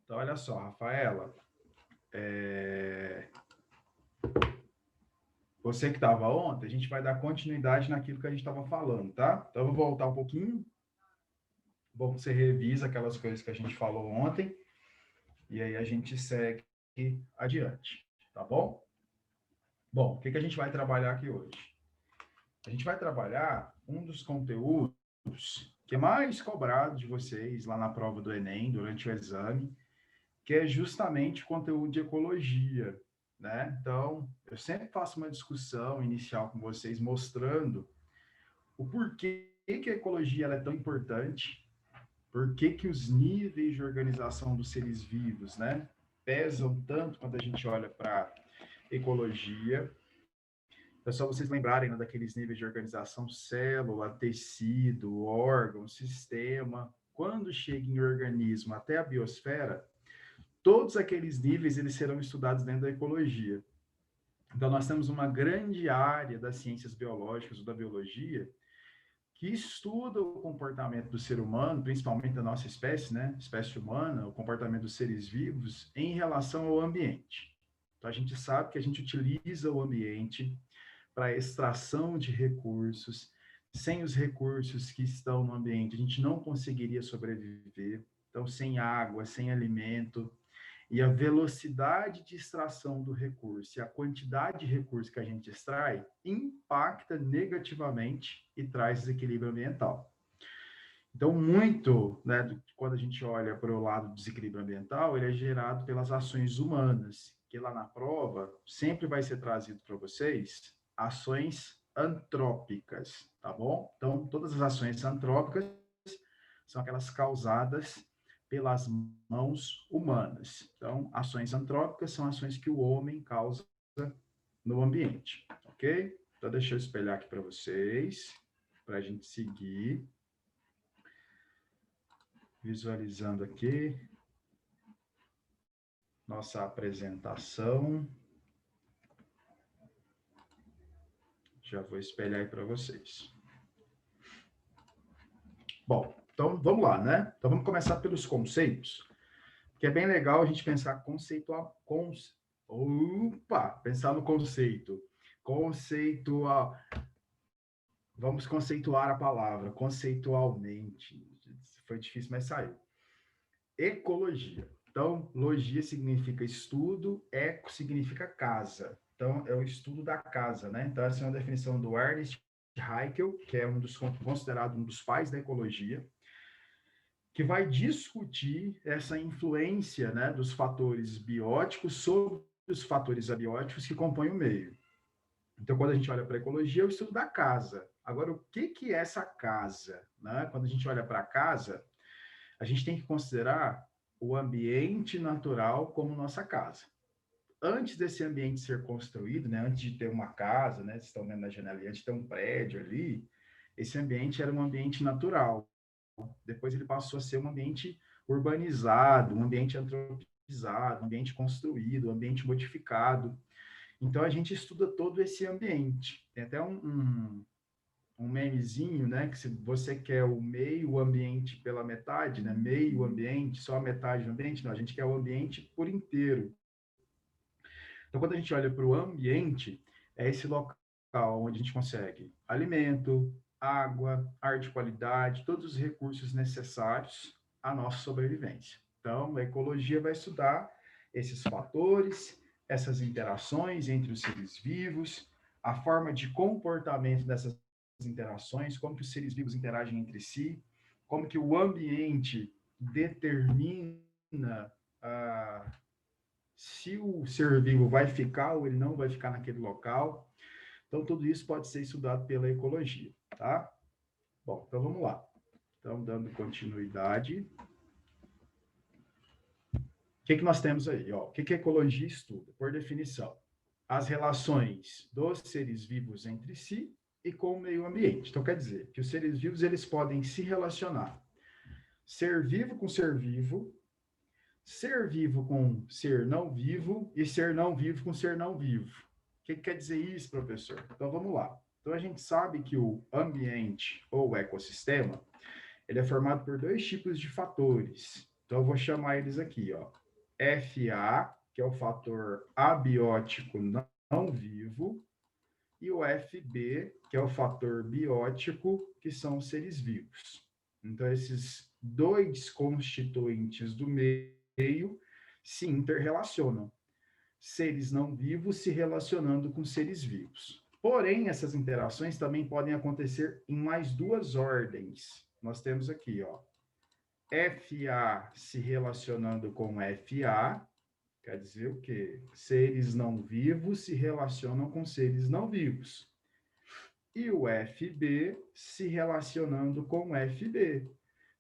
Então, olha só, Rafaela, você que estava ontem, a gente vai dar continuidade naquilo que a gente estava falando, tá? Então, eu vou voltar um pouquinho. Bom, você revisa aquelas coisas que a gente falou ontem, e aí a gente segue adiante, tá bom? Bom, o que a gente vai trabalhar aqui hoje? A gente vai trabalhar um dos conteúdos que é mais cobrado de vocês lá na prova do Enem, durante o exame, que é justamente o conteúdo de ecologia, né? Então, eu sempre faço uma discussão inicial com vocês, mostrando o porquê que a ecologia ela é tão importante, por que os níveis de organização dos seres vivos, né, pesam tanto quando a gente olha para ecologia. É só vocês lembrarem, né, daqueles níveis de organização: célula, tecido, órgão, sistema. Quando chega em organismo até a biosfera, todos aqueles níveis eles serão estudados dentro da ecologia. Então, nós temos uma grande área das ciências biológicas ou da biologia que estuda o comportamento do ser humano, principalmente da nossa espécie, né, espécie humana, o comportamento dos seres vivos em relação ao ambiente. Então, a gente sabe que a gente utiliza o ambiente para extração de recursos. Sem os recursos que estão no ambiente, a gente não conseguiria sobreviver. Então, sem água, sem alimento, e a velocidade de extração do recurso e a quantidade de recursos que a gente extrai impacta negativamente e traz desequilíbrio ambiental. Então, muito, né, quando a gente olha para o lado do desequilíbrio ambiental, ele é gerado pelas ações humanas, que lá na prova sempre vai ser trazido para vocês ações antrópicas, tá bom? Então, todas as ações antrópicas são aquelas causadas pelas mãos humanas. Então, ações antrópicas são ações que o homem causa no ambiente, ok? Então, deixa eu espelhar aqui para vocês, para a gente seguir. Visualizando aqui nossa apresentação. Já vou espelhar aí para vocês. Bom, então vamos lá, né? Então vamos começar pelos conceitos, que é bem legal a gente pensar conceitual. Pensar no conceito. Conceitual. Vamos conceituar a palavra, conceitualmente. Foi difícil, mas saiu. Ecologia. Então, logia significa estudo, eco significa casa. Então, é o estudo da casa, né? Então, essa é uma definição do Ernest Haeckel, que é considerado um dos pais da ecologia, que vai discutir essa influência, né, dos fatores bióticos sobre os fatores abióticos que compõem o meio. Então, quando a gente olha para a ecologia, é o estudo da casa. Agora, o que é essa casa? Né? Quando a gente olha para a casa, a gente tem que considerar o ambiente natural como nossa casa. Antes desse ambiente ser construído, né, antes de ter uma casa, né, vocês estão vendo na janela, antes de ter um prédio ali, esse ambiente era um ambiente natural. Depois ele passou a ser um ambiente urbanizado, um ambiente antropizado, um ambiente construído, um ambiente modificado. Então a gente estuda todo esse ambiente. Tem até um memezinho, né? Que se você quer o meio ambiente pela metade, né? Meio ambiente, só a metade do ambiente, não, a gente quer o ambiente por inteiro. Então, quando a gente olha para o ambiente, é esse local onde a gente consegue alimento, água, ar de qualidade, todos os recursos necessários à nossa sobrevivência. Então, a ecologia vai estudar esses fatores, essas interações entre os seres vivos, a forma de comportamento dessas interações, como que os seres vivos interagem entre si, como que o ambiente determina se o ser vivo vai ficar ou ele não vai ficar naquele local. Então, tudo isso pode ser estudado pela ecologia, tá? Bom, então vamos lá. Então, dando continuidade. O que nós temos aí? Ó, o que a ecologia estuda? Por definição, as relações dos seres vivos entre si e com o meio ambiente. Então, quer dizer que os seres vivos eles podem se relacionar ser vivo com ser vivo com ser não vivo e ser não vivo com ser não vivo. O que quer dizer isso, professor? Então, vamos lá. Então, a gente sabe que o ambiente ou ecossistema, ele é formado por dois tipos de fatores. Então, eu vou chamar eles aqui, ó. FA, que é o fator abiótico não vivo, e o FB, que é o fator biótico, que são os seres vivos. Então, esses dois constituintes do meio se interrelacionam. Seres não vivos se relacionando com seres vivos. Porém, essas interações também podem acontecer em mais duas ordens. Nós temos aqui, ó, FA se relacionando com FA, quer dizer o quê? Seres não vivos se relacionam com seres não vivos. E o FB se relacionando com FB.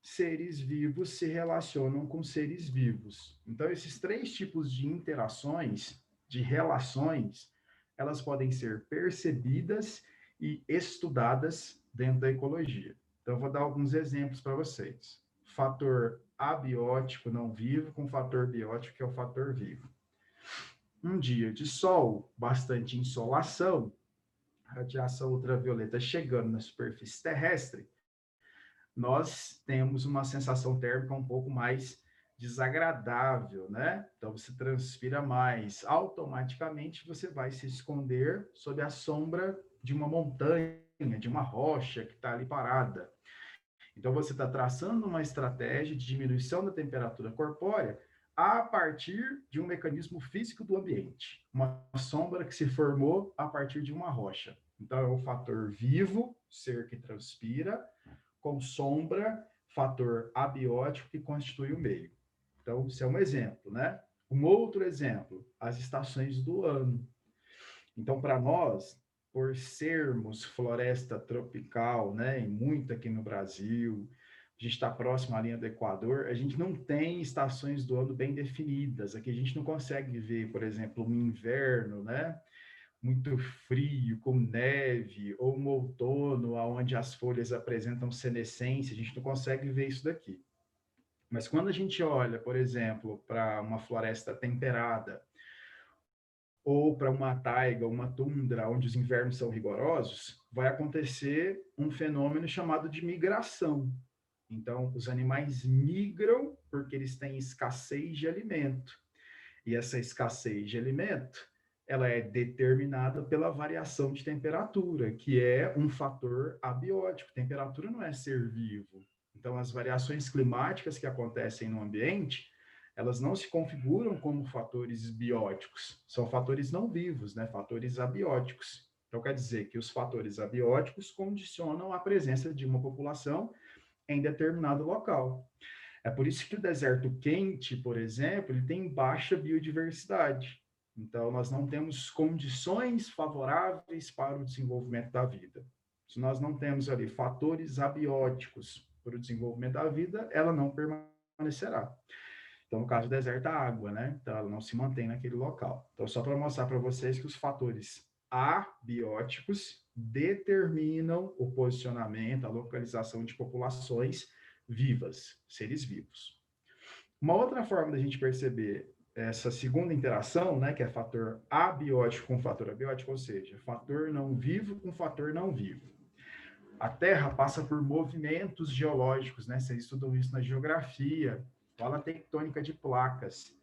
Seres vivos se relacionam com seres vivos. Então, esses três tipos de interações, de relações, elas podem ser percebidas e estudadas dentro da ecologia. Então, eu vou dar alguns exemplos para vocês. Fator abiótico não vivo com fator biótico, que é o fator vivo. Um dia de sol, bastante insolação, radiação ultravioleta chegando na superfície terrestre, nós temos uma sensação térmica um pouco mais desagradável, né? Então você transpira mais, automaticamente você vai se esconder sob a sombra de uma montanha, de uma rocha que está ali parada. Então você está traçando uma estratégia de diminuição da temperatura corpórea a partir de um mecanismo físico do ambiente, uma sombra que se formou a partir de uma rocha. Então é o fator vivo, ser que transpira, com sombra, fator abiótico que constitui o meio. Então, isso é um exemplo, né? Um outro exemplo, as estações do ano. Então, para nós, por sermos floresta tropical, né, e muito aqui no Brasil, a gente está próximo à linha do Equador, a gente não tem estações do ano bem definidas. Aqui a gente não consegue ver, por exemplo, um inverno, né? Muito frio, com neve, ou um outono, onde as folhas apresentam senescência, a gente não consegue ver isso daqui. Mas quando a gente olha, por exemplo, para uma floresta temperada, ou para uma taiga, uma tundra, onde os invernos são rigorosos, vai acontecer um fenômeno chamado de migração. Então, os animais migram porque eles têm escassez de alimento. E essa escassez de alimento, ela é determinada pela variação de temperatura, que é um fator abiótico. Temperatura não é ser vivo. Então, as variações climáticas que acontecem no ambiente, elas não se configuram como fatores bióticos, são fatores não vivos, né? Fatores abióticos. Então, quer dizer que os fatores abióticos condicionam a presença de uma população em determinado local. É por isso que o deserto quente, por exemplo, ele tem baixa biodiversidade. Então, nós não temos condições favoráveis para o desenvolvimento da vida. Se nós não temos ali fatores abióticos para o desenvolvimento da vida, ela não permanecerá. Então, no caso do deserto, a água, né? Então, ela não se mantém naquele local. Então, só para mostrar para vocês que os fatores abióticos determinam o posicionamento, a localização de populações vivas, seres vivos. Uma outra forma da gente perceber essa segunda interação, né, que é fator abiótico com fator abiótico, ou seja, fator não vivo com fator não vivo. A Terra passa por movimentos geológicos, né? Vocês estudam isso na geografia, fala tectônica de placas.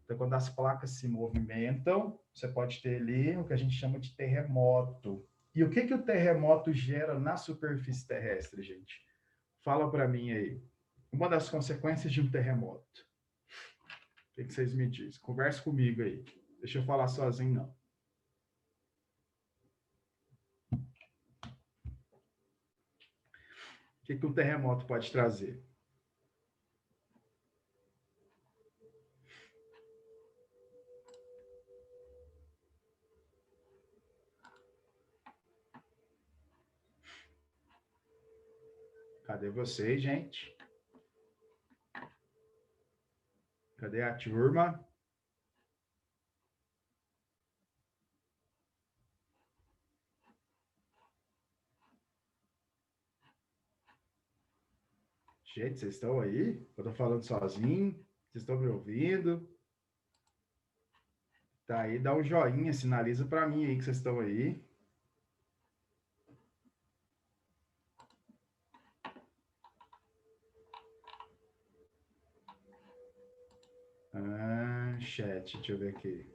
Então, quando as placas se movimentam, você pode ter ali o que a gente chama de terremoto. E o que o terremoto gera na superfície terrestre, gente? Fala para mim aí. Uma das consequências de um terremoto. O que vocês me dizem? Converse comigo aí. Deixa eu falar sozinho, não. O que um terremoto pode trazer? Cadê vocês, gente? Cadê a turma? Gente, vocês estão aí? Eu estou falando sozinho? Vocês estão me ouvindo? Tá aí, dá um joinha, sinaliza para mim aí que vocês estão aí. Chat, deixa eu ver aqui.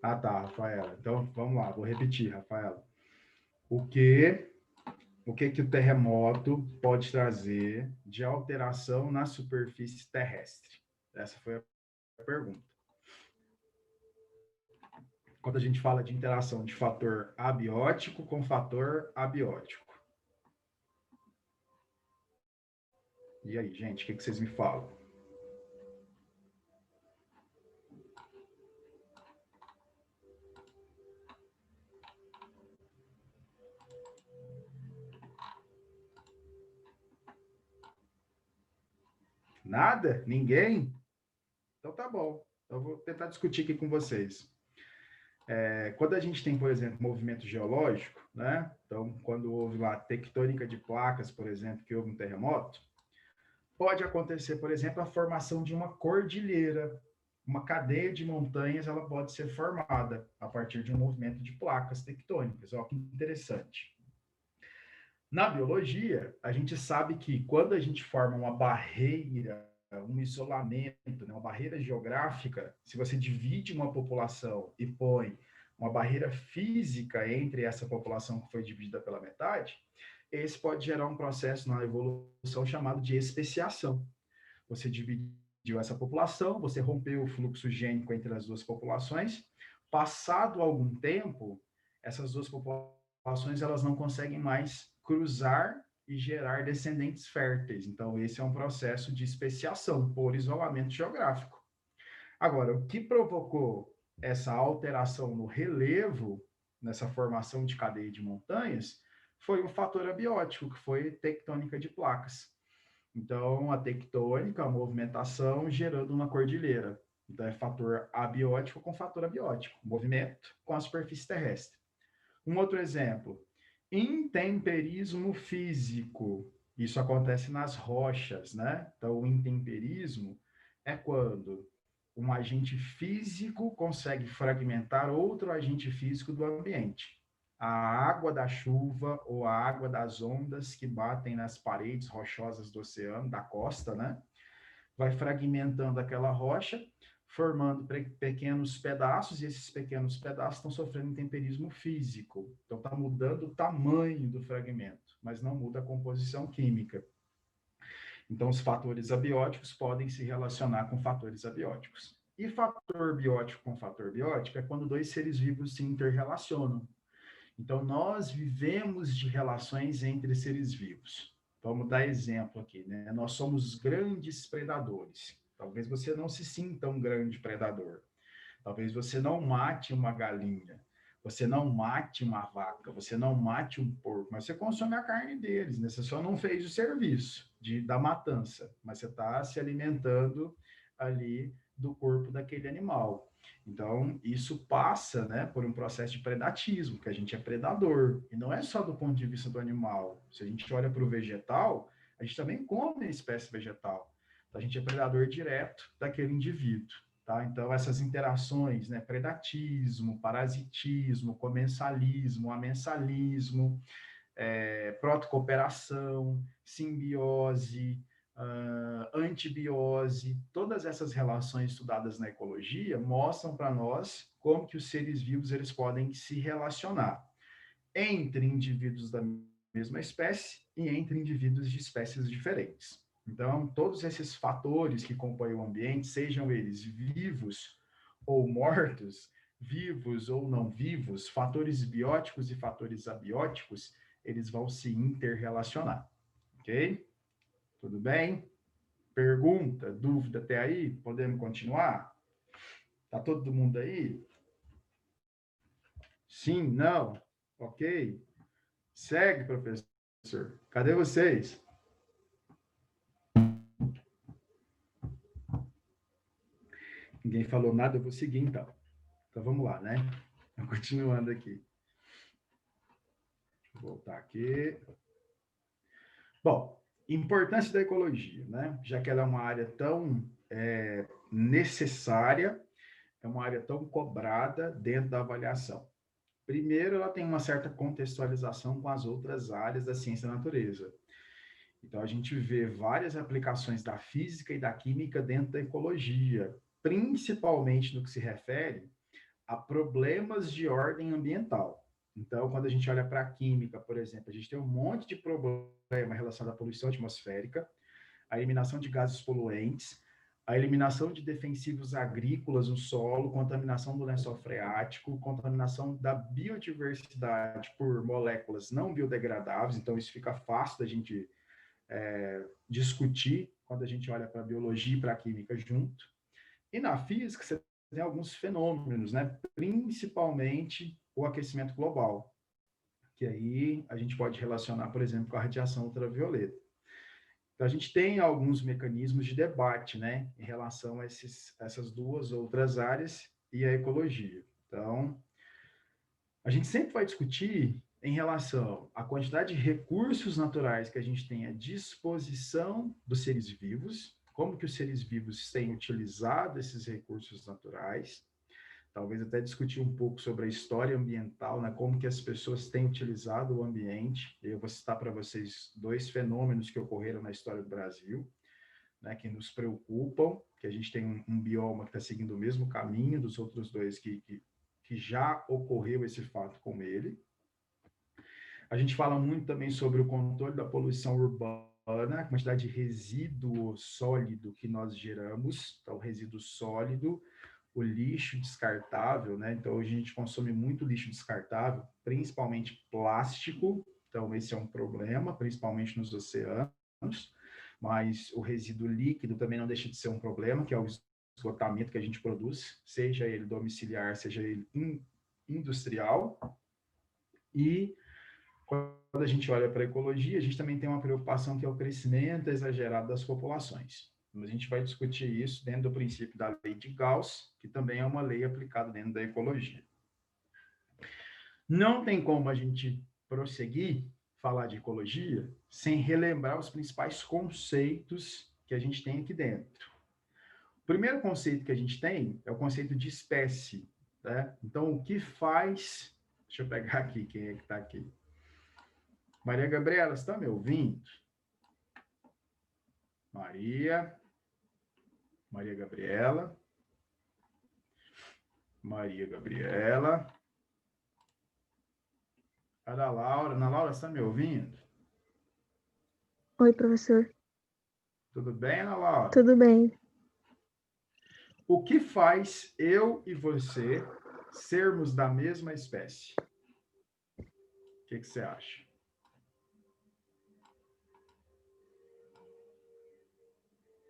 Ah, tá, Rafaela. Então, vamos lá, vou repetir, Rafaela. O que que o terremoto pode trazer de alteração na superfície terrestre? Essa foi a pergunta. Quando a gente fala de interação de fator abiótico com fator abiótico. E aí, gente, o que vocês me falam? Nada? Ninguém? Então tá bom. Eu vou tentar discutir aqui com vocês. Quando a gente tem, por exemplo, movimento geológico, né? Então, quando houve lá tectônica de placas, por exemplo, que houve um terremoto, pode acontecer, por exemplo, a formação de uma cordilheira, uma cadeia de montanhas, ela pode ser formada a partir de um movimento de placas tectônicas. Olha que interessante. Na biologia, a gente sabe que quando a gente forma uma barreira, um isolamento, né, uma barreira geográfica, se você divide uma população e põe uma barreira física entre essa população que foi dividida pela metade, esse pode gerar um processo na evolução chamado de especiação. Você dividiu essa população, você rompeu o fluxo gênico entre as duas populações. Passado algum tempo, essas duas populações elas não conseguem mais cruzar e gerar descendentes férteis. Então, esse é um processo de especiação por isolamento geográfico. Agora, o que provocou essa alteração no relevo, nessa formação de cadeia de montanhas, foi um fator abiótico, que foi tectônica de placas. Então, a tectônica, a movimentação gerando uma cordilheira. Então, é fator abiótico com fator abiótico, movimento com a superfície terrestre. Um outro exemplo, intemperismo físico. Isso acontece nas rochas, né? Então, o intemperismo é quando um agente físico consegue fragmentar outro agente físico do ambiente. A água da chuva ou a água das ondas que batem nas paredes rochosas do oceano, da costa, né? Vai fragmentando aquela rocha, formando pequenos pedaços, e esses pequenos pedaços estão sofrendo intemperismo físico. Então, está mudando o tamanho do fragmento, mas não muda a composição química. Então, os fatores abióticos podem se relacionar com fatores abióticos. E fator biótico com fator biótico é quando dois seres vivos se interrelacionam. Então, nós vivemos de relações entre seres vivos. Vamos dar exemplo aqui, né? Nós somos grandes predadores. Talvez você não se sinta um grande predador. Talvez você não mate uma galinha. Você não mate uma vaca. Você não mate um porco. Mas você consome a carne deles, né? Você só não fez o serviço da matança. Mas você está se alimentando ali do corpo daquele animal. Então, isso passa, né, por um processo de predatismo, que a gente é predador. E não é só do ponto de vista do animal. Se a gente olha para o vegetal, a gente também come a espécie vegetal. Então, a gente é predador direto daquele indivíduo. Tá? Então, essas interações, né, predatismo, parasitismo, comensalismo, amensalismo, protocooperação, simbiose, antibiose, todas essas relações estudadas na ecologia mostram para nós como que os seres vivos eles podem se relacionar entre indivíduos da mesma espécie e entre indivíduos de espécies diferentes. Então, todos esses fatores que compõem o ambiente, sejam eles vivos ou mortos, vivos ou não vivos, fatores bióticos e fatores abióticos, eles vão se interrelacionar. Ok? Tudo bem? Pergunta, dúvida até aí? Podemos continuar? Tá todo mundo aí? Sim, não? Ok? Segue, professor. Cadê vocês? Ninguém falou nada, eu vou seguir então. Então vamos lá, né? Continuando aqui. Vou voltar aqui. Bom, importância da ecologia, né? Já que ela é uma área tão necessária, é uma área tão cobrada dentro da avaliação. Primeiro, ela tem uma certa contextualização com as outras áreas da ciência da natureza. Então, a gente vê várias aplicações da física e da química dentro da ecologia, principalmente no que se refere a problemas de ordem ambiental. Então, quando a gente olha para a química, por exemplo, a gente tem um monte de problema relacionado à poluição atmosférica, a eliminação de gases poluentes, a eliminação de defensivos agrícolas no solo, contaminação do lençol freático, contaminação da biodiversidade por moléculas não biodegradáveis, então isso fica fácil da gente discutir quando a gente olha para a biologia e para a química junto. E na física, você tem alguns fenômenos, né? Principalmente o aquecimento global, que aí a gente pode relacionar, por exemplo, com a radiação ultravioleta. Então, a gente tem alguns mecanismos de debate, né, em relação a essas duas outras áreas e a ecologia. Então, a gente sempre vai discutir em relação à quantidade de recursos naturais que a gente tem à disposição dos seres vivos, como que os seres vivos têm utilizado esses recursos naturais, talvez até discutir um pouco sobre a história ambiental, né, como que as pessoas têm utilizado o ambiente. Eu vou citar para vocês dois fenômenos que ocorreram na história do Brasil, né, que nos preocupam, que a gente tem um bioma que está seguindo o mesmo caminho dos outros dois que já ocorreu esse fato com ele. A gente fala muito também sobre o controle da poluição urbana, a quantidade de resíduo sólido que nós geramos, então, o resíduo sólido, o lixo descartável, né? Então, hoje a gente consome muito lixo descartável, principalmente plástico, então esse é um problema, principalmente nos oceanos, mas o resíduo líquido também não deixa de ser um problema, que é o esgotamento que a gente produz, seja ele domiciliar, seja ele industrial. E quando a gente olha para a ecologia, a gente também tem uma preocupação que é o crescimento exagerado das populações. A gente vai discutir isso dentro do princípio da lei de Gauss, que também é uma lei aplicada dentro da ecologia. Não tem como a gente prosseguir falar de ecologia sem relembrar os principais conceitos que a gente tem aqui dentro. O primeiro conceito que a gente tem é o conceito de espécie, né? Então, o que faz... Deixa eu pegar aqui quem é que está aqui. Maria Gabriela, você está me ouvindo? Maria Gabriela. Ana Laura, você está me ouvindo? Oi, professor. Tudo bem, Ana Laura? Tudo bem. O que faz eu e você sermos da mesma espécie? O que você acha?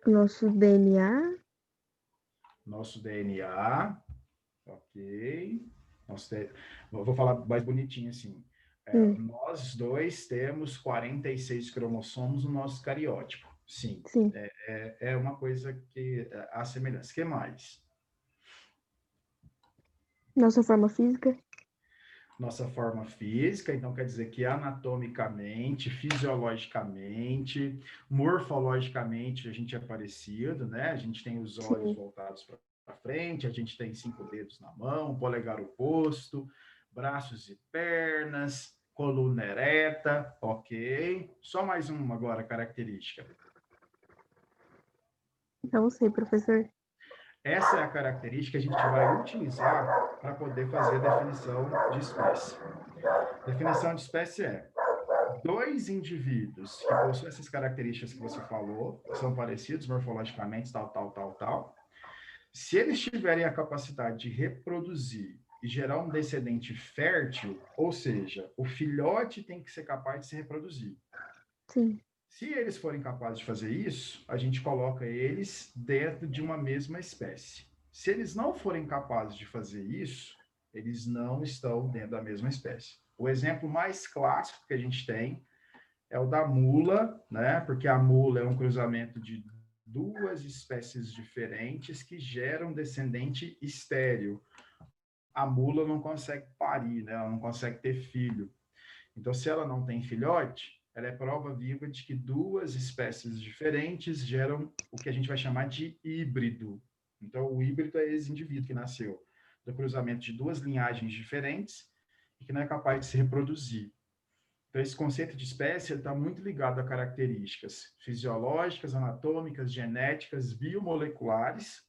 Nosso DNA? Nosso DNA, ok. Vou falar mais bonitinho assim. Nós dois temos 46 cromossomos no nosso cariótipo. Sim, Sim. é uma coisa que há semelhança. O que mais? Nossa forma física? Nossa forma física, então quer dizer que anatomicamente, fisiologicamente, morfologicamente a gente é parecido, né? A gente tem os olhos Sim. voltados para frente, a gente tem 5 dedos na mão, polegar oposto, braços e pernas, coluna ereta, ok. Só mais uma agora característica. Não sei, professor. Essa é a característica que a gente vai utilizar para poder fazer a definição de espécie. Definição de espécie é dois indivíduos que possuem essas características que você falou, que são parecidos morfologicamente, tal. Se eles tiverem a capacidade de reproduzir e gerar um descendente fértil, ou seja, o filhote tem que ser capaz de se reproduzir. Sim. Se eles forem capazes de fazer isso, a gente coloca eles dentro de uma mesma espécie. Se eles não forem capazes de fazer isso, eles não estão dentro da mesma espécie. O exemplo mais clássico que a gente tem é o da mula, né? Porque a mula é um cruzamento de duas espécies diferentes que geram descendente estéril. A mula não consegue parir, né? Ela não consegue ter filho. Então, se ela não tem filhote, ela é prova viva de que duas espécies diferentes geram o que a gente vai chamar de híbrido. Então, o híbrido é esse indivíduo que nasceu do cruzamento de duas linhagens diferentes e que não é capaz de se reproduzir. Então, esse conceito de espécie está muito ligado a características fisiológicas, anatômicas, genéticas, biomoleculares.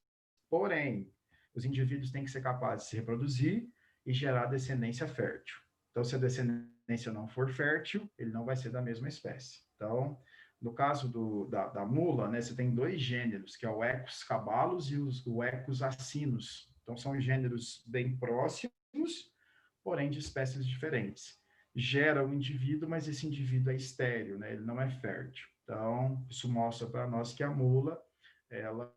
Porém, os indivíduos têm que ser capazes de se reproduzir e gerar descendência fértil. Então, se a descendência não for fértil, ele não vai ser da mesma espécie. Então, no caso da mula, né, você tem dois gêneros, que é o Equus cabalus e o Equus asinus. Então, são gêneros bem próximos, porém de espécies diferentes. Gera um indivíduo, mas esse indivíduo é estéril, né? Ele não é fértil. Então, isso mostra para nós que a mula, ela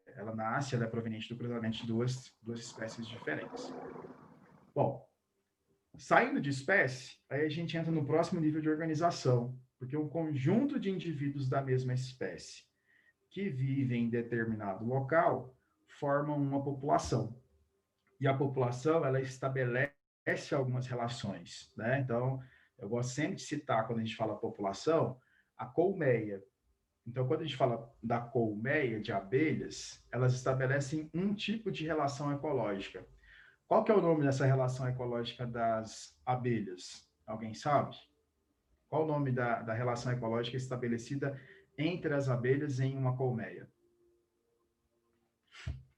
ela nasce, ela é proveniente do cruzamento de duas espécies diferentes. Bom, saindo de espécie, aí a gente entra no próximo nível de organização, porque um conjunto de indivíduos da mesma espécie que vivem em determinado local formam uma população. E a população, ela estabelece algumas relações, né? Então, eu gosto sempre de citar, quando a gente fala população, a colmeia. Então, quando a gente fala da colmeia de abelhas, elas estabelecem um tipo de relação ecológica. Qual que é o nome dessa relação ecológica das abelhas? Alguém sabe? Qual o nome da relação ecológica estabelecida entre as abelhas em uma colmeia?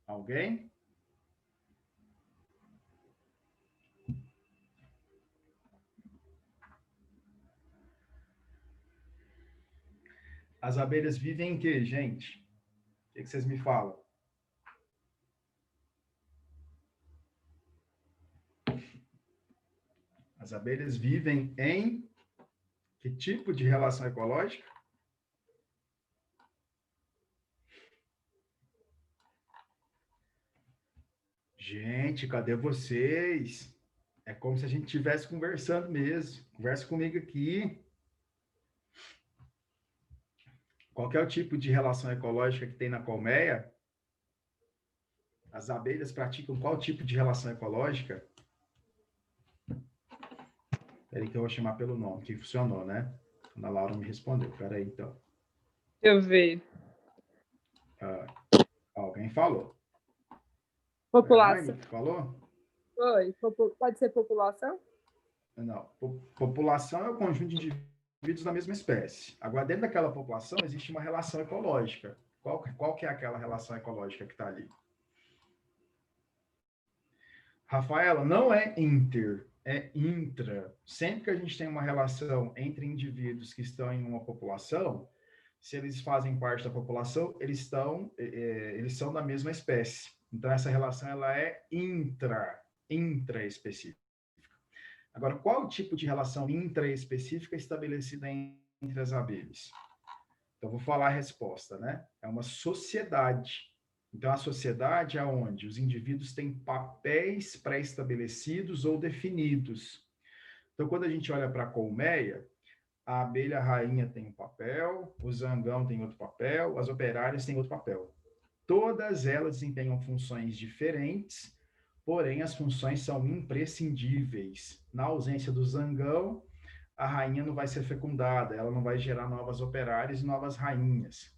Alguém? As abelhas vivem em quê, gente? O que vocês me falam? As abelhas vivem em que tipo de relação ecológica? Gente, cadê vocês? É como se a gente estivesse conversando mesmo. Conversa comigo aqui. Qual que é o tipo de relação ecológica que tem na colmeia? As abelhas praticam qual tipo de relação ecológica? Peraí que eu vou chamar pelo nome, que funcionou, né? A Laura me respondeu. Peraí, então. Deixa eu ver. Alguém falou. População. Elaine, falou? Oi, pode ser população? Não. População é o conjunto de indivíduos da mesma espécie. Agora, dentro daquela população, existe uma relação ecológica. Qual que é aquela relação ecológica que está ali? Rafaela, não é inter, é intra. Sempre que a gente tem uma relação entre indivíduos que estão em uma população, se eles fazem parte da população, eles são da mesma espécie. Então, essa relação ela é intraespecífica. Agora, qual o tipo de relação intraespecífica estabelecida entre as abelhas? Então, vou falar a resposta, né? É uma sociedade. Então, a sociedade é onde os indivíduos têm papéis pré-estabelecidos ou definidos. Então, quando a gente olha para a colmeia, a abelha rainha tem um papel, o zangão tem outro papel, as operárias têm outro papel. Todas elas desempenham funções diferentes, porém as funções são imprescindíveis. Na ausência do zangão, a rainha não vai ser fecundada, ela não vai gerar novas operárias e novas rainhas.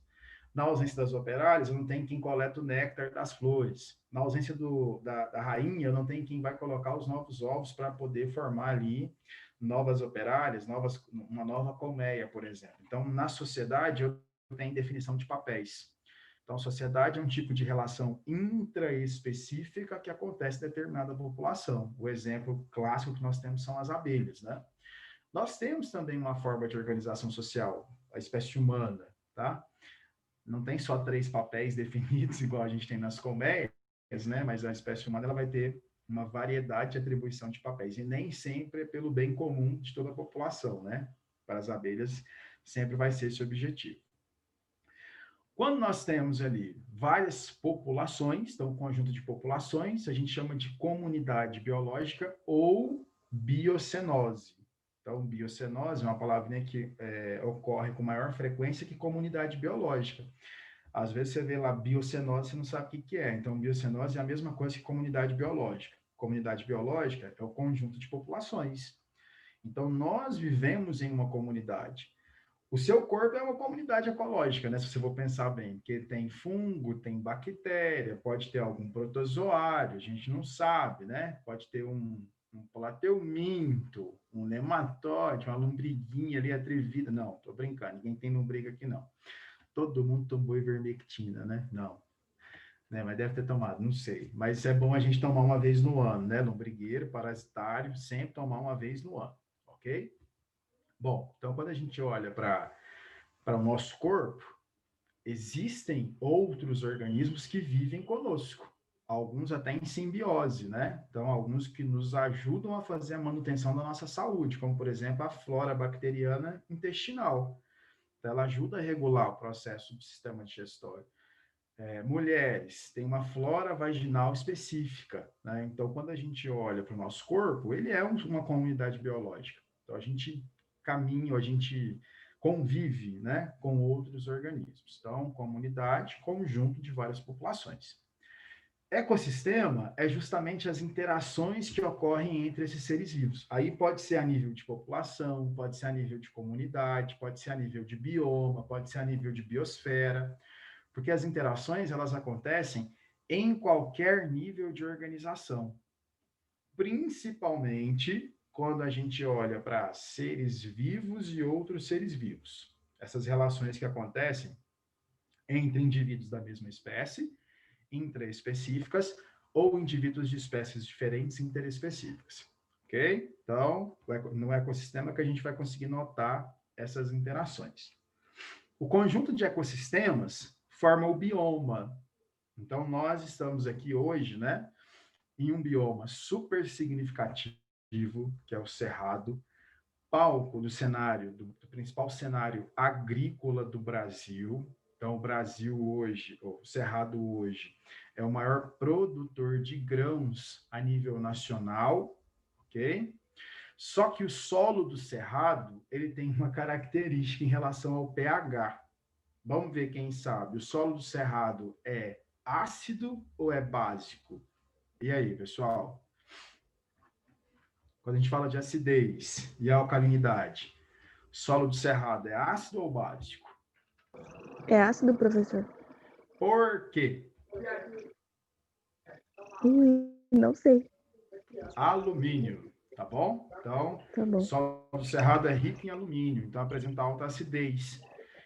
Na ausência das operárias, não tem quem coleta o néctar das flores. Na ausência da rainha, não tem quem vai colocar os novos ovos para poder formar ali novas operárias, uma nova colmeia, por exemplo. Então, na sociedade, eu tenho definição de papéis. Então, sociedade é um tipo de relação intraespecífica que acontece em determinada população. O exemplo clássico que nós temos são as abelhas, né? Nós temos também uma forma de organização social, a espécie humana, tá? Não tem só 3 papéis definidos, igual a gente tem nas colmeias, né? Mas a espécie humana ela vai ter uma variedade de atribuição de papéis, e nem sempre é pelo bem comum de toda a população, né? Para as abelhas, sempre vai ser esse objetivo. Quando nós temos ali várias populações, então, um conjunto de populações, a gente chama de comunidade biológica ou biocenose. Então, biocenose é uma palavrinha que ocorre com maior frequência que comunidade biológica. Às vezes você vê lá biocenose, você não sabe o que é. Então, biocenose é a mesma coisa que comunidade biológica. Comunidade biológica é o conjunto de populações. Então, nós vivemos em uma comunidade. O seu corpo é uma comunidade ecológica, né? Se você for pensar bem, porque tem fungo, tem bactéria, pode ter algum protozoário, a gente não sabe, né? Pode ter um plateuminto, um nematóide, uma lombriguinha ali atrevida. Não, tô brincando, ninguém tem lombriga aqui não. Todo mundo tomou ivermectina, né? Não. Né? Mas deve ter tomado, não sei. Mas é bom a gente tomar uma vez no ano, né? Lombrigueiro, parasitário, sempre tomar uma vez no ano, ok? Bom, então quando a gente olha para o nosso corpo, existem outros organismos que vivem conosco, alguns até em simbiose, né? Então, alguns que nos ajudam a fazer a manutenção da nossa saúde, como, por exemplo, a flora bacteriana intestinal. Então, ela ajuda a regular o processo do sistema digestório. Mulheres têm uma flora vaginal específica, né? Então, quando a gente olha para o nosso corpo, ele é uma comunidade biológica. Então, a gente caminha, a gente convive, né, com outros organismos. Então, comunidade, conjunto de várias populações. Ecossistema é justamente as interações que ocorrem entre esses seres vivos. Aí pode ser a nível de população, pode ser a nível de comunidade, pode ser a nível de bioma, pode ser a nível de biosfera, porque as interações elas acontecem em qualquer nível de organização, principalmente quando a gente olha para seres vivos e outros seres vivos. Essas relações que acontecem entre indivíduos da mesma espécie, intraespecíficas, ou indivíduos de espécies diferentes interespecíficas. Ok? Então, no ecossistema que a gente vai conseguir notar essas interações. O conjunto de ecossistemas forma o bioma. Então, nós estamos aqui hoje, né, em um bioma super significativo, que é o Cerrado, palco do cenário, do principal cenário agrícola do Brasil. Então, o Brasil hoje, o Cerrado hoje, é o maior produtor de grãos a nível nacional, ok? Só que o solo do Cerrado, ele tem uma característica em relação ao pH. Vamos ver quem sabe. O solo do Cerrado é ácido ou é básico? E aí, pessoal? Quando a gente fala de acidez e alcalinidade, solo do Cerrado é ácido ou básico? É ácido, professor? Por quê? Não sei. Alumínio, tá bom? Então, Tá o bom. solo do Cerrado é rico em alumínio, então apresenta alta acidez.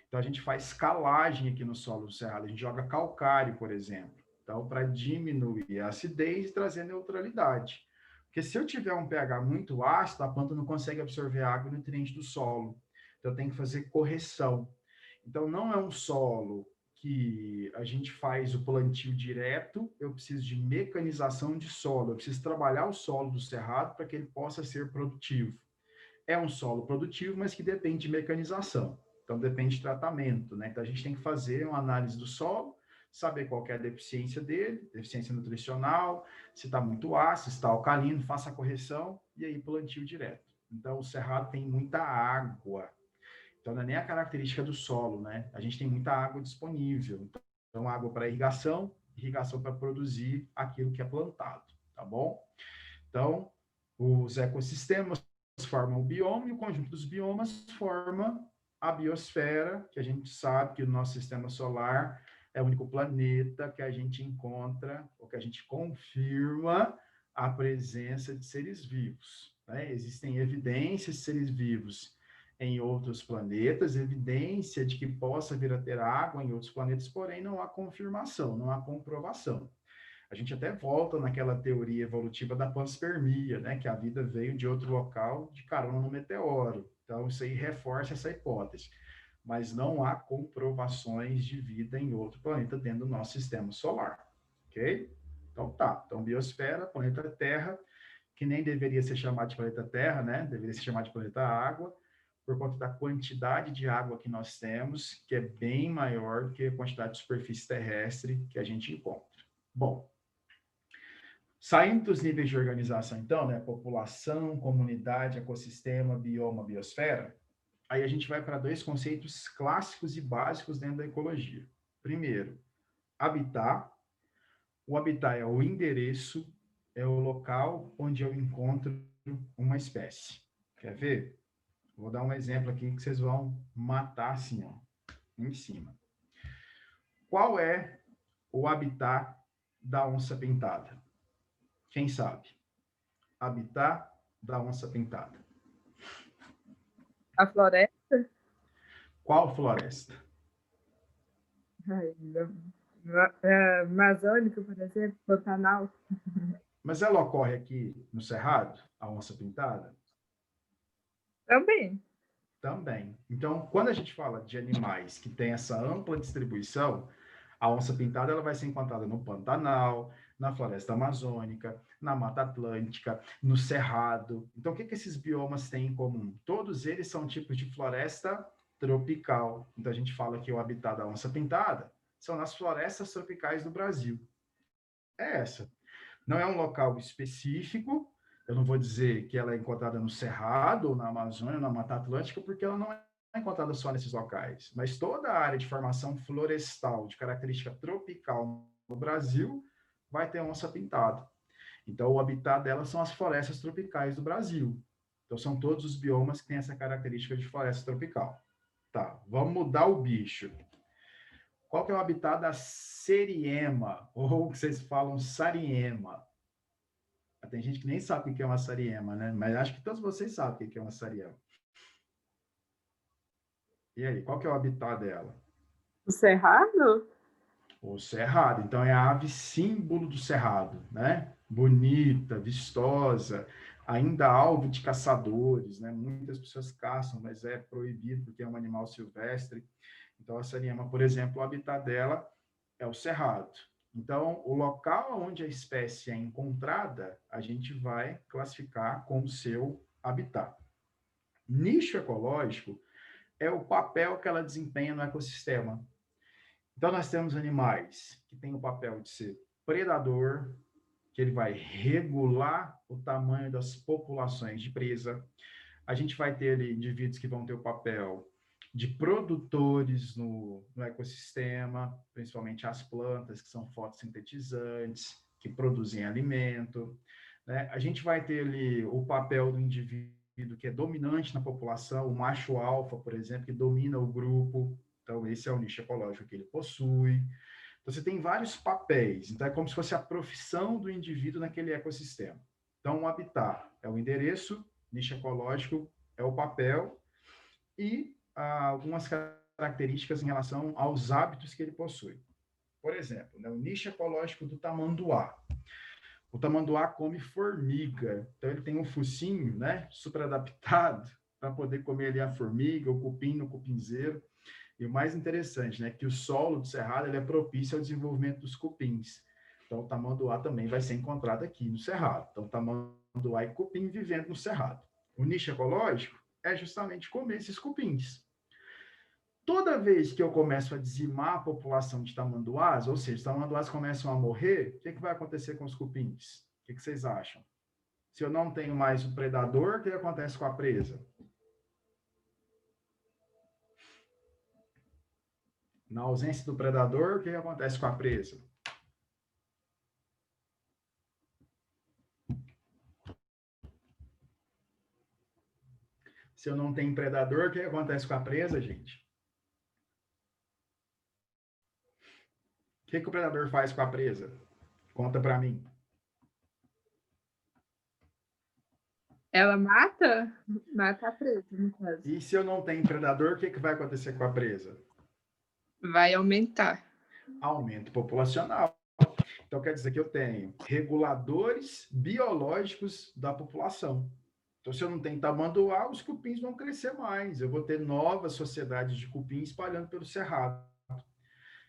Então, a gente faz escalagem aqui no solo do Cerrado, a gente joga calcário, por exemplo. Então, para diminuir a acidez e trazer neutralidade. Porque se eu tiver um pH muito ácido, a planta não consegue absorver água e nutrientes do solo. Então, eu tenho que fazer correção. Então, não é um solo que a gente faz o plantio direto, eu preciso de mecanização de solo, eu preciso trabalhar o solo do cerrado para que ele possa ser produtivo. É um solo produtivo, mas que depende de mecanização. Então, depende de tratamento, né? Então, a gente tem que fazer uma análise do solo, saber qual é a deficiência dele, deficiência nutricional, se está muito ácido, se está alcalino, faça a correção e aí plantio direto. Então, o cerrado tem muita água. Então, não é nem a característica do solo, né? A gente tem muita água disponível. Então, água para irrigação, irrigação para produzir aquilo que é plantado, tá bom? Então, os ecossistemas formam o bioma e o conjunto dos biomas forma a biosfera, que a gente sabe que o nosso sistema solar é o único planeta que a gente encontra, ou que a gente confirma a presença de seres vivos. Né? Existem evidências de seres vivos em outros planetas, evidência de que possa vir a ter água em outros planetas, porém não há confirmação, não há comprovação. A gente até volta naquela teoria evolutiva da panspermia, né, que a vida veio de outro local de carona no meteoro. Então, isso aí reforça essa hipótese. Mas não há comprovações de vida em outro planeta dentro do nosso sistema solar. Ok? Então, tá. Então, biosfera, planeta Terra, que nem deveria ser chamado de planeta Terra, né? Deveria ser chamado de planeta Água, por conta da quantidade de água que nós temos, que é bem maior do que a quantidade de superfície terrestre que a gente encontra. Bom, saindo dos níveis de organização, então, né, população, comunidade, ecossistema, bioma, biosfera, aí a gente vai para dois conceitos clássicos e básicos dentro da ecologia. Primeiro, habitat. O habitat é o endereço, é o local onde eu encontro uma espécie. Quer ver? Vou dar um exemplo aqui que vocês vão matar assim, ó, em cima. Qual é o habitat da onça-pintada? Quem sabe? habitat da onça-pintada? A floresta? Qual floresta? Ai, Amazônica, por exemplo, Pantanal. Mas ela ocorre aqui no Cerrado, a onça-pintada? Também. Também. Então, quando a gente fala de animais que têm essa ampla distribuição, a onça-pintada ela vai ser encontrada no Pantanal, na floresta amazônica, na Mata Atlântica, no Cerrado. Então, o que esses biomas têm em comum? Todos eles são tipos de floresta tropical. Então, a gente fala que o habitat da onça-pintada são nas florestas tropicais do Brasil. É essa. Não é um local específico, eu não vou dizer que ela é encontrada no Cerrado, ou na Amazônia, ou na Mata Atlântica, porque ela não é encontrada só nesses locais. Mas toda a área de formação florestal de característica tropical no Brasil vai ter onça-pintada. Então, o habitat dela são as florestas tropicais do Brasil. Então, são todos os biomas que têm essa característica de floresta tropical. Tá, vamos mudar o bicho. Qual que é o habitat da seriema, ou que vocês falam sariema? Tem gente que nem sabe o que é uma sariema, né? Mas acho que todos vocês sabem o que é uma sariema. E aí, qual que é o habitat dela? O Cerrado? O cerrado. Então, é a ave símbolo do cerrado, né? Bonita, vistosa, ainda alvo de caçadores, né? Muitas pessoas caçam, mas é proibido porque é um animal silvestre. Então, a sariema, por exemplo, o habitat dela é o cerrado. Então, o local onde a espécie é encontrada, a gente vai classificar como seu habitat. Nicho ecológico é o papel que ela desempenha no ecossistema. Então, nós temos animais que têm o papel de ser predador, que ele vai regular o tamanho das populações de presa. A gente vai ter ali indivíduos que vão ter o papel de produtores no ecossistema, principalmente as plantas, que são fotossintetizantes, que produzem alimento, né? A gente vai ter ali o papel do indivíduo que é dominante na população, o macho alfa, por exemplo, que domina o grupo. Então, esse é o nicho ecológico que ele possui. Então, você tem vários papéis. Então, é como se fosse a profissão do indivíduo naquele ecossistema. Então, o habitat é o endereço, nicho ecológico é o papel e algumas características em relação aos hábitos que ele possui. Por exemplo, né, o nicho ecológico do tamanduá. O tamanduá come formiga, então ele tem um focinho, né, super adaptado para poder comer ali a formiga, o cupim no cupinzeiro. E o mais interessante, né, que o solo do cerrado ele é propício ao desenvolvimento dos cupins. Então, o tamanduá também vai ser encontrado aqui no cerrado. Então, tamanduá e cupim vivendo no cerrado. O nicho ecológico é justamente comer esses cupins. Toda vez que eu começo a dizimar a população de tamanduás, ou seja, os tamanduás começam a morrer, o que vai acontecer com os cupins? O que vocês acham? Se eu não tenho mais o predador, o que acontece com a presa? Na ausência do predador, o que acontece com a presa? Se eu não tenho predador, o que acontece com a presa, gente? O que o predador faz com a presa? Conta para mim. Ela mata? Mata a presa, no caso. E se eu não tenho predador, o que vai acontecer com a presa? Vai aumentar. Aumento populacional. Então, quer dizer que eu tenho reguladores biológicos da população. Então, se eu não tenho tamanduá, os cupins vão crescer mais. Eu vou ter novas sociedades de cupim espalhando pelo cerrado,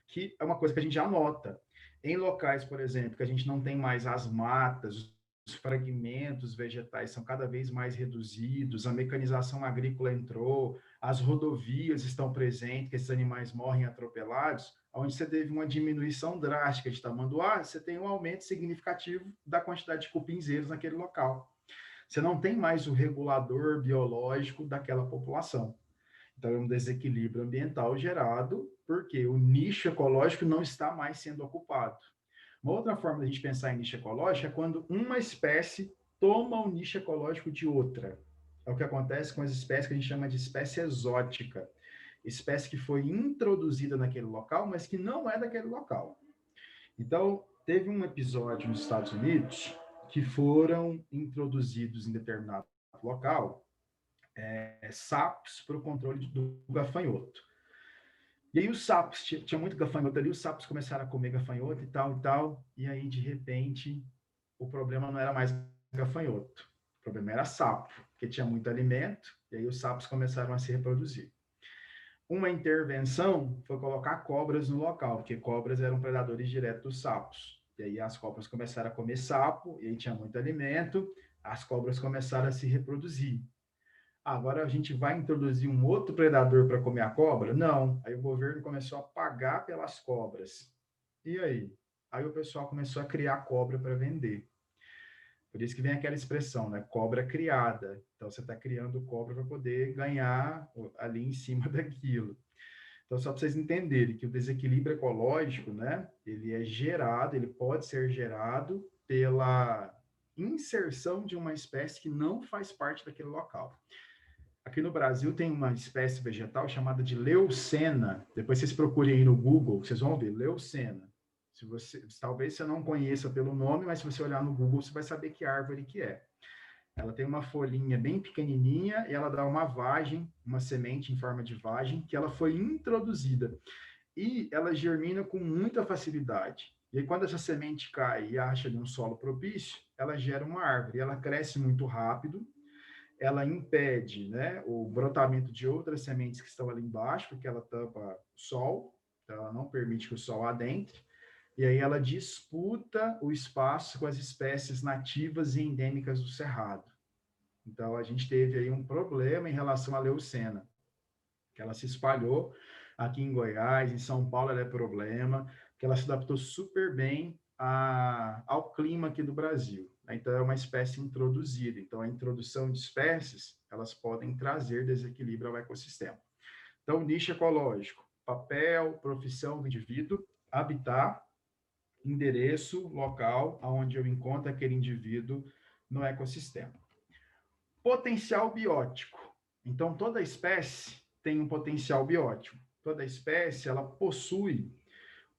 que é uma coisa que a gente já nota. Em locais, por exemplo, que a gente não tem mais as matas, os fragmentos vegetais são cada vez mais reduzidos, a mecanização agrícola entrou, as rodovias estão presentes, que esses animais morrem atropelados, onde você teve uma diminuição drástica de tamanduá, você tem um aumento significativo da quantidade de cupinzeiros naquele local. Você não tem mais o regulador biológico daquela população. Então, é um desequilíbrio ambiental gerado porque o nicho ecológico não está mais sendo ocupado. Uma outra forma de a gente pensar em nicho ecológico é quando uma espécie toma o nicho ecológico de outra. É o que acontece com as espécies que a gente chama de espécie exótica. Espécie que foi introduzida naquele local, mas que não é daquele local. Então, teve um episódio nos Estados Unidos que foram introduzidos em determinado local sapos para o controle do gafanhoto. E aí os sapos, tinha muito gafanhoto ali, os sapos começaram a comer gafanhoto e tal, e aí, de repente, o problema não era mais gafanhoto, o problema era sapo, porque tinha muito alimento, e aí os sapos começaram a se reproduzir. Uma intervenção foi colocar cobras no local, porque cobras eram predadores diretos dos sapos. E aí as cobras começaram a comer sapo, e aí tinha muito alimento, as cobras começaram a se reproduzir. Agora a gente vai introduzir um outro predador para comer a cobra? Não. Aí o governo começou a pagar pelas cobras. E aí? Aí o pessoal começou a criar cobra para vender. Por isso que vem aquela expressão, né? Cobra criada. Então você está criando cobra para poder ganhar ali em cima daquilo. Então, só para vocês entenderem que o desequilíbrio ecológico, né? Ele é gerado, ele pode ser gerado pela inserção de uma espécie que não faz parte daquele local. Aqui no Brasil tem uma espécie vegetal chamada de leucena. Depois vocês procurem aí no Google, vocês vão ver, leucena. Talvez você não conheça pelo nome, mas se você olhar no Google, você vai saber que árvore que é. Ela tem uma folhinha bem pequenininha e ela dá uma vagem, uma semente em forma de vagem, que ela foi introduzida. E ela germina com muita facilidade. E aí, quando essa semente cai e acha de um solo propício, ela gera uma árvore. Ela cresce muito rápido, ela impede, né, o brotamento de outras sementes que estão ali embaixo, porque ela tampa o sol, então ela não permite que o sol adentre, e aí ela disputa o espaço com as espécies nativas e endêmicas do cerrado. Então a gente teve aí um problema em relação à leucena, que ela se espalhou aqui em Goiás, em São Paulo ela é problema, que ela se adaptou super bem ao clima aqui do Brasil. Então, é uma espécie introduzida. Então, a introdução de espécies, elas podem trazer desequilíbrio ao ecossistema. Então, nicho ecológico, papel, profissão do indivíduo, habitat, endereço, local, onde eu encontro aquele indivíduo no ecossistema. Potencial biótico. Então, toda espécie tem um potencial biótico. Toda espécie, ela possui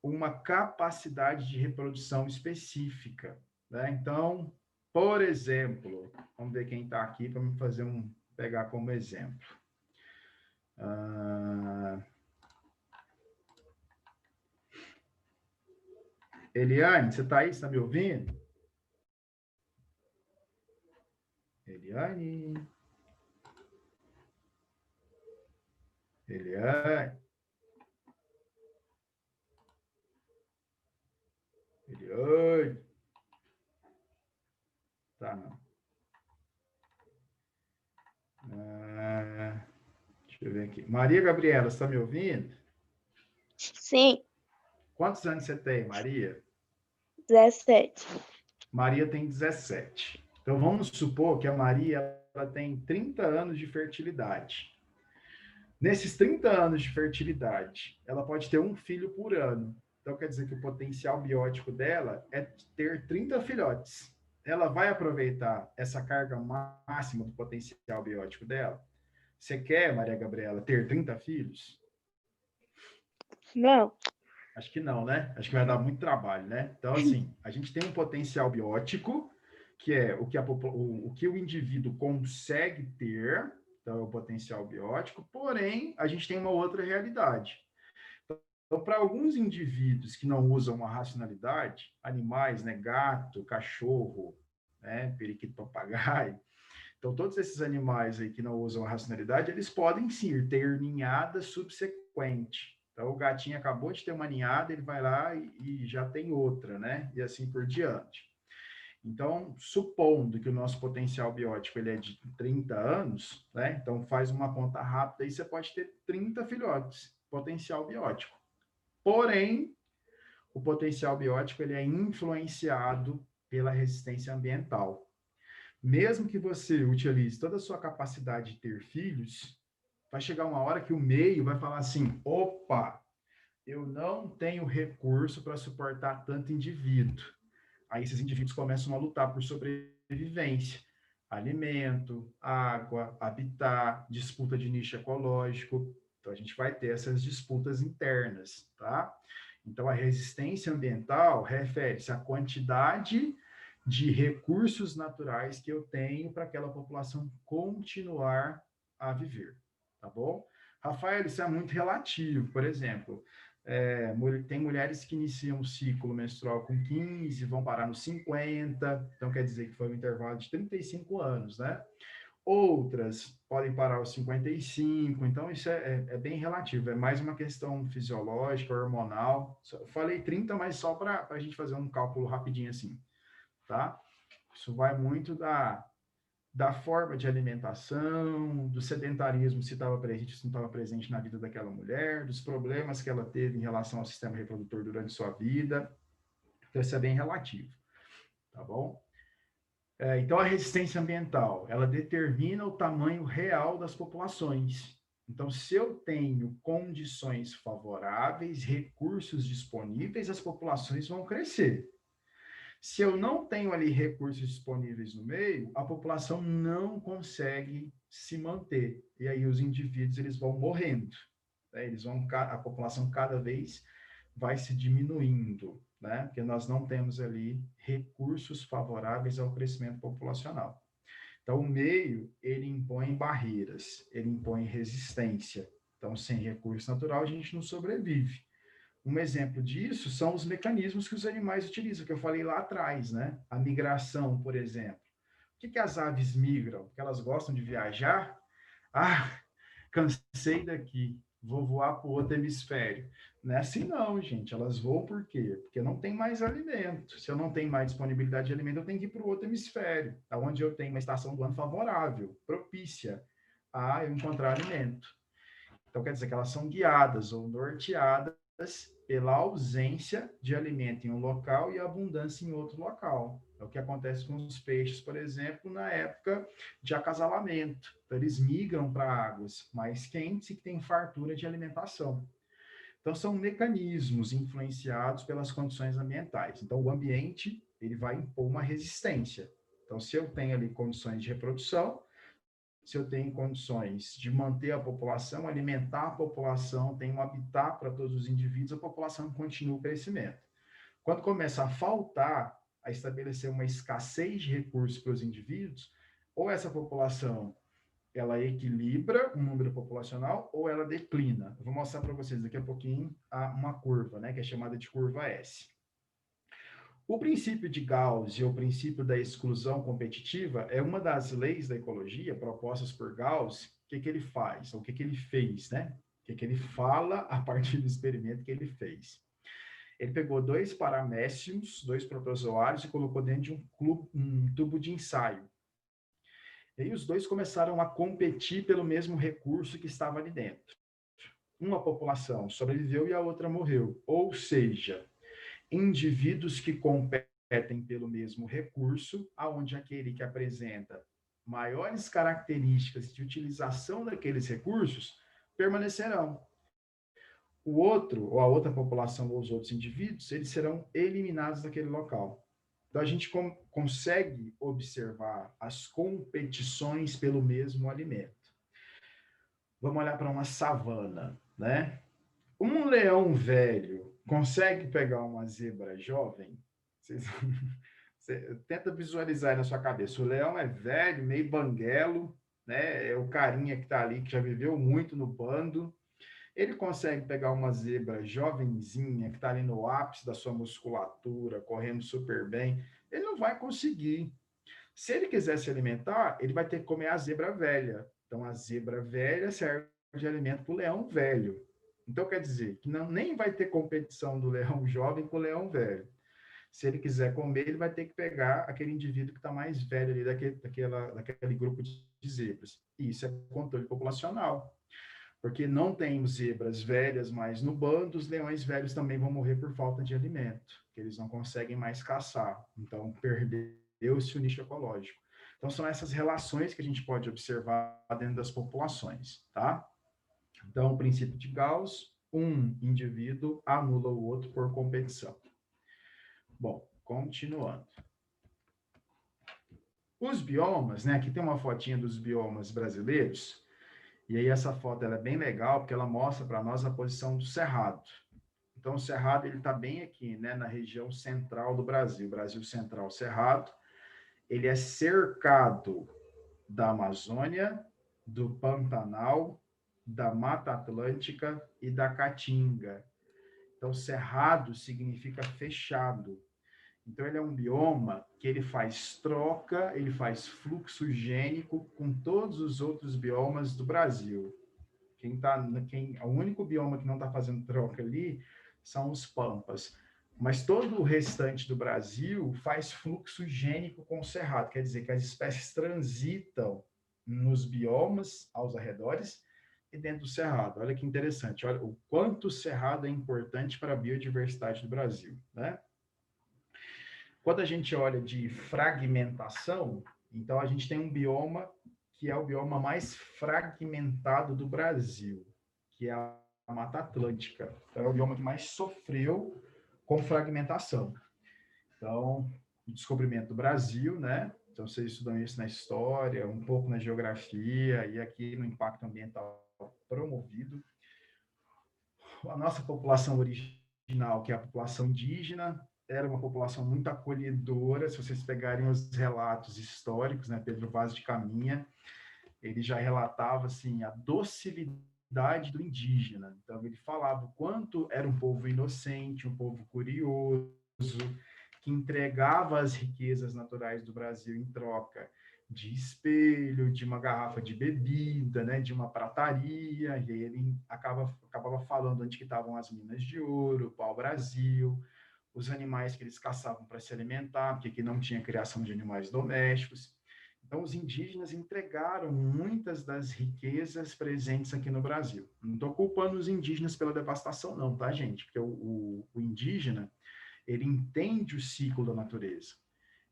uma capacidade de reprodução específica, né? Então, por exemplo, vamos ver quem está aqui para me pegar como exemplo. Eliane, você está aí? Você está me ouvindo? Eliane? Eliane? Eliane? Tá, não. Deixa eu ver aqui. Maria Gabriela, você está me ouvindo? Sim, Quantos anos você tem, Maria? 17. Maria tem 17. Então, vamos supor que a Maria ela tem 30 anos de fertilidade. Nesses 30 anos de fertilidade, ela pode ter um filho por ano. Então, quer dizer que o potencial biótico dela é ter 30 filhotes. Ela vai aproveitar essa carga máxima do potencial biótico dela? Você quer, Maria Gabriela, ter 30 filhos? Não. Acho que não, né? Acho que vai dar muito trabalho, né? Então, assim, a gente tem um potencial biótico, que é o que o indivíduo consegue ter, então é o potencial biótico, porém, a gente tem uma outra realidade. Então, para alguns indivíduos que não usam a racionalidade, animais, né, gato, cachorro, né, periquito, papagaio, então todos esses animais aí que não usam a racionalidade, eles podem sim ter ninhada subsequente. Então, o gatinho acabou de ter uma ninhada, ele vai lá e já tem outra, né? E assim por diante. Então, supondo que o nosso potencial biótico ele é de 30 anos, né? Então, faz uma conta rápida e você pode ter 30 filhotes, potencial biótico. Porém, o potencial biótico ele é influenciado pela resistência ambiental. Mesmo que você utilize toda a sua capacidade de ter filhos, vai chegar uma hora que o meio vai falar assim: opa, eu não tenho recurso para suportar tanto indivíduo. Aí esses indivíduos começam a lutar por sobrevivência, alimento, água, habitat, disputa de nicho ecológico. Então a gente vai ter essas disputas internas, tá? Então a resistência ambiental refere-se à quantidade de recursos naturais que eu tenho para aquela população continuar a viver, tá bom? Rafael, isso é muito relativo. Por exemplo, tem mulheres que iniciam o ciclo menstrual com 15, vão parar nos 50, então quer dizer que foi um intervalo de 35 anos, né? Outras podem parar aos 55, então isso é bem relativo, é mais uma questão fisiológica, hormonal. Falei 30, mas só para a gente fazer um cálculo rapidinho assim, tá? Isso vai muito da forma de alimentação, do sedentarismo, se estava presente, se não estava presente na vida daquela mulher, dos problemas que ela teve em relação ao sistema reprodutor durante sua vida. Então, isso é bem relativo, tá bom? Então, a resistência ambiental, ela determina o tamanho real das populações. Então, se eu tenho condições favoráveis, recursos disponíveis, as populações vão crescer. Se eu não tenho ali recursos disponíveis no meio, a população não consegue se manter. E aí os indivíduos eles vão morrendo. Né? A população cada vez vai se diminuindo, né? Porque nós não temos ali recursos favoráveis ao crescimento populacional. Então, o meio, ele impõe barreiras, ele impõe resistência. Então, sem recurso natural, a gente não sobrevive. Um exemplo disso são os mecanismos que os animais utilizam, que eu falei lá atrás, né? A migração, por exemplo. Por que as aves migram? Porque elas gostam de viajar? Ah, cansei daqui, vou voar para o outro hemisfério. Não é assim não, gente. Elas voam por quê? Porque não tem mais alimento. Se eu não tenho mais disponibilidade de alimento, eu tenho que ir para o outro hemisfério, onde eu tenho uma estação do ano favorável, propícia a eu encontrar alimento. Então, quer dizer que elas são guiadas ou norteadas pela ausência de alimento em um local e abundância em outro local. É o que acontece com os peixes, por exemplo, na época de acasalamento. Então, eles migram para águas mais quentes e que têm fartura de alimentação. Então, são mecanismos influenciados pelas condições ambientais. Então, o ambiente ele vai impor uma resistência. Então, se eu tenho ali condições de reprodução, se eu tenho condições de manter a população, alimentar a população, tem um habitat para todos os indivíduos, a população continua o crescimento. Quando começa a faltar, a estabelecer uma escassez de recursos para os indivíduos, ou essa população ela equilibra o número populacional ou ela declina. Eu vou mostrar para vocês daqui a pouquinho uma curva, né, que é chamada de curva S. O princípio de Gauss e o princípio da exclusão competitiva é uma das leis da ecologia propostas por Gauss. O que ele faz? O que ele fez, né? O que ele fala a partir do experimento que ele fez? Ele pegou dois paraméciums, dois protozoários, e colocou dentro de um tubo de ensaio. E aí os dois começaram a competir pelo mesmo recurso que estava ali dentro. Uma população sobreviveu e a outra morreu. Ou seja, indivíduos que competem pelo mesmo recurso, aonde aquele que apresenta maiores características de utilização daqueles recursos permanecerão. O outro, ou a outra população, ou os outros indivíduos, eles serão eliminados daquele local. Então, a gente consegue observar as competições pelo mesmo alimento. Vamos olhar para uma savana, né? Um leão velho consegue pegar uma zebra jovem? Você tenta visualizar aí na sua cabeça. O leão é velho, meio banguelo, né? É o carinha que está ali, que já viveu muito no bando. Ele consegue pegar uma zebra jovenzinha, que está ali no ápice da sua musculatura, correndo super bem. Ele não vai conseguir. Se ele quiser se alimentar, ele vai ter que comer a zebra velha. Então, a zebra velha serve de alimento para o leão velho. Então, quer dizer que nem vai ter competição do leão jovem com o leão velho. Se ele quiser comer, ele vai ter que pegar aquele indivíduo que está mais velho ali, daquele grupo de zebras. E isso é controle populacional. Porque não tem zebras velhas mais no bando, os leões velhos também vão morrer por falta de alimento, que eles não conseguem mais caçar. Então, perdeu-se o nicho ecológico. Então, são essas relações que a gente pode observar dentro das populações, tá? Então, o princípio de Gauss, um indivíduo anula o outro por competição. Bom, continuando. Os biomas, né? Aqui tem uma fotinha dos biomas brasileiros, e aí essa foto ela é bem legal, porque ela mostra para nós a posição do cerrado. Então, o Cerrado ele está bem aqui, né, na região central do Brasil, Brasil Central, Cerrado. Ele é cercado da Amazônia, do Pantanal, da Mata Atlântica e da Caatinga. Então, cerrado significa fechado. Então, ele é um bioma que ele faz troca, ele faz fluxo gênico com todos os outros biomas do Brasil. O único bioma que não está fazendo troca ali são os pampas. Mas todo o restante do Brasil faz fluxo gênico com o cerrado, quer dizer que as espécies transitam nos biomas aos arredores e dentro do cerrado. Olha que interessante, olha o quanto o cerrado é importante para a biodiversidade do Brasil, né? Quando a gente olha de fragmentação, então a gente tem um bioma que é o bioma mais fragmentado do Brasil, que é a Mata Atlântica. Então, é o bioma que mais sofreu com fragmentação. Então, o descobrimento do Brasil, né? Então, vocês estudam isso na história, um pouco na geografia e aqui no impacto ambiental promovido. A nossa população original, que é a população indígena, era uma população muito acolhedora. Se vocês pegarem os relatos históricos, né, Pedro Vaz de Caminha, ele já relatava assim a docilidade do indígena. Então ele falava o quanto era um povo inocente, um povo curioso, que entregava as riquezas naturais do Brasil em troca de espelho, de uma garrafa de bebida, né, de uma prataria, e aí ele acabava falando onde que estavam as minas de ouro, o pau-brasil, os animais que eles caçavam para se alimentar, porque aqui não tinha criação de animais domésticos. Então, os indígenas entregaram muitas das riquezas presentes aqui no Brasil. Não estou culpando os indígenas pela devastação, não, tá, gente? Porque o indígena, ele entende o ciclo da natureza.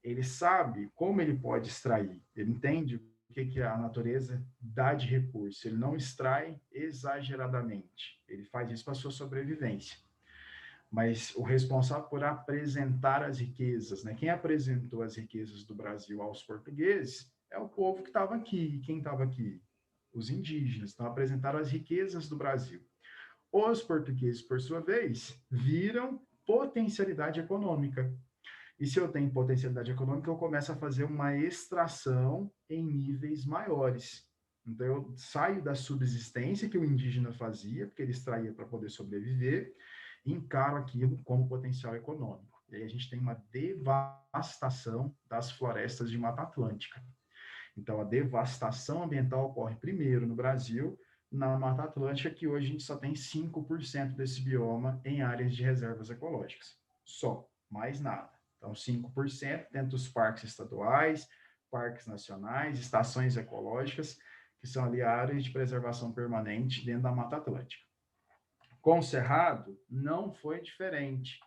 Ele sabe como ele pode extrair. Ele entende o que a natureza dá de recurso. Ele não extrai exageradamente. Ele faz isso para a sua sobrevivência. Mas o responsável por apresentar as riquezas, né? Quem apresentou as riquezas do Brasil aos portugueses é o povo que estava aqui. E quem estava aqui? Os indígenas. Então, apresentaram as riquezas do Brasil. Os portugueses, por sua vez, viram potencialidade econômica. E se eu tenho potencialidade econômica, eu começo a fazer uma extração em níveis maiores. Então, eu saio da subsistência que o indígena fazia, porque ele extraía para poder sobreviver, e encaro aquilo como potencial econômico. E aí a gente tem uma devastação das florestas de Mata Atlântica. Então, a devastação ambiental ocorre primeiro no Brasil, na Mata Atlântica, que hoje a gente só tem 5% desse bioma em áreas de reservas ecológicas. Só, mais nada. Então, 5% dentro dos parques estaduais, parques nacionais, estações ecológicas, que são ali áreas de preservação permanente dentro da Mata Atlântica. Com o Cerrado, não foi diferente.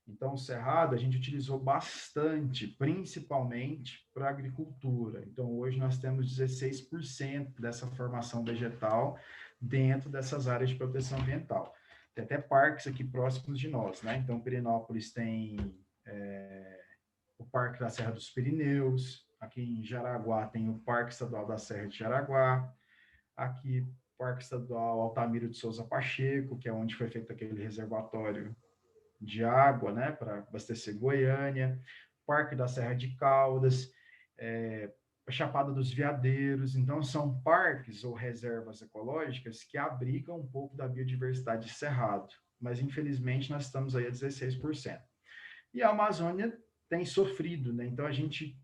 Então, o Cerrado a gente utilizou bastante, principalmente para a agricultura. Então, hoje nós temos 16% dessa formação vegetal dentro dessas áreas de proteção ambiental. Tem até parques aqui próximos de nós, né? Então, Pirenópolis tem o Parque da Serra dos Pirineus, aqui em Jaraguá tem o Parque Estadual da Serra de Jaraguá, aqui Parque Estadual Altamiro de Souza Pacheco, que é onde foi feito aquele reservatório de água, né, para abastecer Goiânia, Parque da Serra de Caldas, a Chapada dos Veadeiros. Então, são parques ou reservas ecológicas que abrigam um pouco da biodiversidade de Cerrado, mas infelizmente nós estamos aí a 16%. E a Amazônia tem sofrido, né? Então, a gente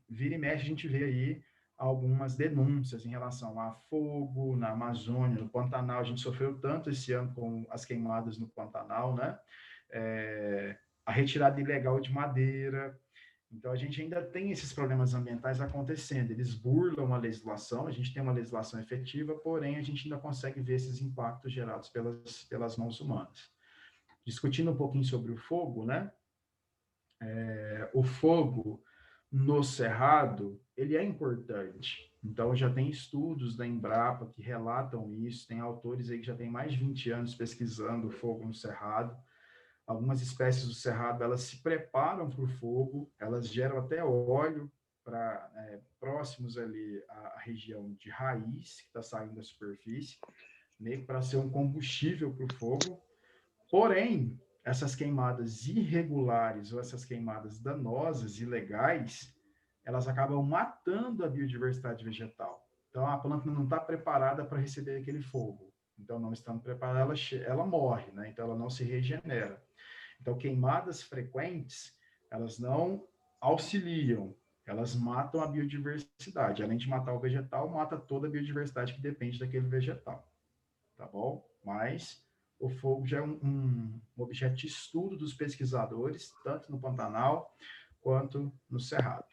vira e mexe, a gente vê aí algumas denúncias em relação a fogo na Amazônia, no Pantanal. A gente sofreu tanto esse ano com as queimadas no Pantanal, né? A retirada ilegal de madeira. Então, a gente ainda tem esses problemas ambientais acontecendo. Eles burlam a legislação, a gente tem uma legislação efetiva, porém, a gente ainda consegue ver esses impactos gerados pelas mãos humanas. Discutindo um pouquinho sobre o fogo, né? O fogo no Cerrado, ele é importante. Então, já tem estudos da Embrapa que relatam isso, tem autores aí que já têm mais de 20 anos pesquisando o fogo no Cerrado. Algumas espécies do Cerrado, elas se preparam para o fogo, elas geram até óleo próximos ali à região de raiz, que está saindo da superfície, meio para ser um combustível para o fogo. Porém, essas queimadas irregulares ou essas queimadas danosas, ilegais, elas acabam matando a biodiversidade vegetal. Então, a planta não está preparada para receber aquele fogo. Então, não estando preparada, ela morre, né? Então, ela não se regenera. Então, queimadas frequentes, elas não auxiliam, elas matam a biodiversidade. Além de matar o vegetal, mata toda a biodiversidade que depende daquele vegetal. Tá bom? Mas o fogo já é um objeto de estudo dos pesquisadores, tanto no Pantanal quanto no Cerrado.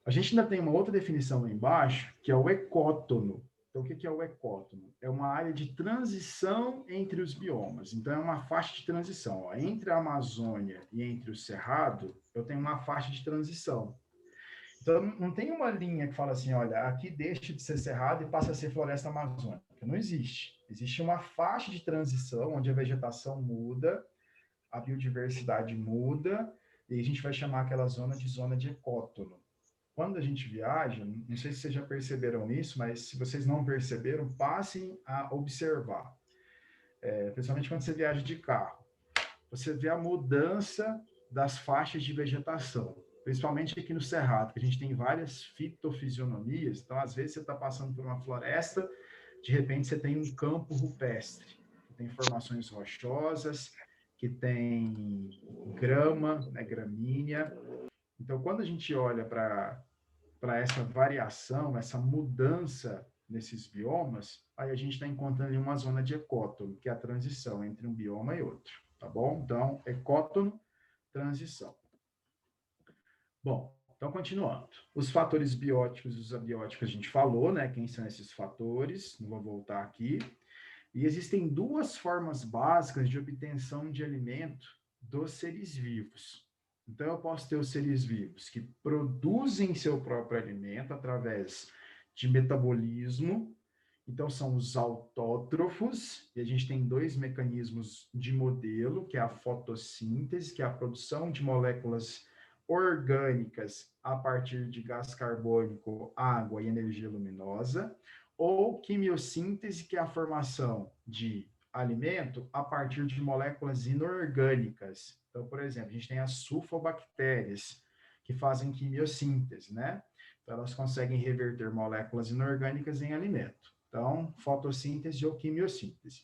A gente ainda tem uma outra definição lá embaixo, que é o ecótono. Então, o que é o ecótono? É uma área de transição entre os biomas. Então, é uma faixa de transição. Ó. Entre a Amazônia e entre o Cerrado, eu tenho uma faixa de transição. Então, não tem uma linha que fala assim, olha, aqui deixa de ser cerrado e passa a ser floresta amazônica. Não existe. Existe uma faixa de transição onde a vegetação muda, a biodiversidade muda, e a gente vai chamar aquela zona de ecótono. Quando a gente viaja, não sei se vocês já perceberam isso, mas se vocês não perceberam, passem a observar. Principalmente quando você viaja de carro. Você vê a mudança das faixas de vegetação, principalmente aqui no Cerrado, que a gente tem várias fitofisionomias. Então, às vezes, você está passando por uma floresta, de repente, você tem um campo rupestre, que tem formações rochosas, que tem grama, né, gramínea. Então, quando a gente olha para essa variação, essa mudança nesses biomas, aí a gente está encontrando uma zona de ecótono, que é a transição entre um bioma e outro, tá bom? Então, ecótono, transição. Bom, então continuando. Os fatores bióticos e os abióticos a gente falou, né? Quem são esses fatores? Não vou voltar aqui. E existem duas formas básicas de obtenção de alimento dos seres vivos. Então, eu posso ter os seres vivos que produzem seu próprio alimento através de metabolismo. Então, são os autótrofos, e a gente tem dois mecanismos de modelo, que é a fotossíntese, que é a produção de moléculas orgânicas a partir de gás carbônico, água e energia luminosa, ou quimiossíntese, que é a formação de alimento a partir de moléculas inorgânicas. Então, por exemplo, a gente tem as sulfobactérias, que fazem quimiossíntese, né? Então, elas conseguem reverter moléculas inorgânicas em alimento. Então, fotossíntese ou quimiossíntese.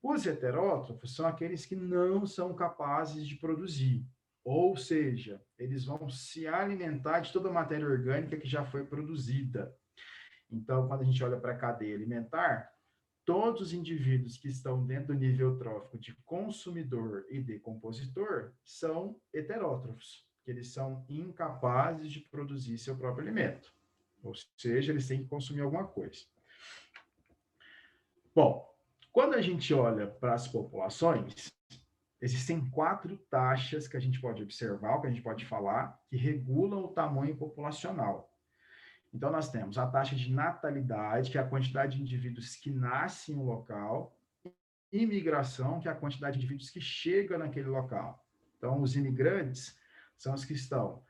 Os heterótrofos são aqueles que não são capazes de produzir, ou seja, eles vão se alimentar de toda a matéria orgânica que já foi produzida. Então, quando a gente olha para a cadeia alimentar, todos os indivíduos que estão dentro do nível trófico de consumidor e decompositor são heterótrofos, que eles são incapazes de produzir seu próprio alimento. Ou seja, eles têm que consumir alguma coisa. Bom, quando a gente olha para as populações, existem 4 taxas que a gente pode observar, que a gente pode falar, que regulam o tamanho populacional. Então, nós temos a taxa de natalidade, que é a quantidade de indivíduos que nascem no local, imigração, que é a quantidade de indivíduos que chegam naquele local. Então, os imigrantes são os que estão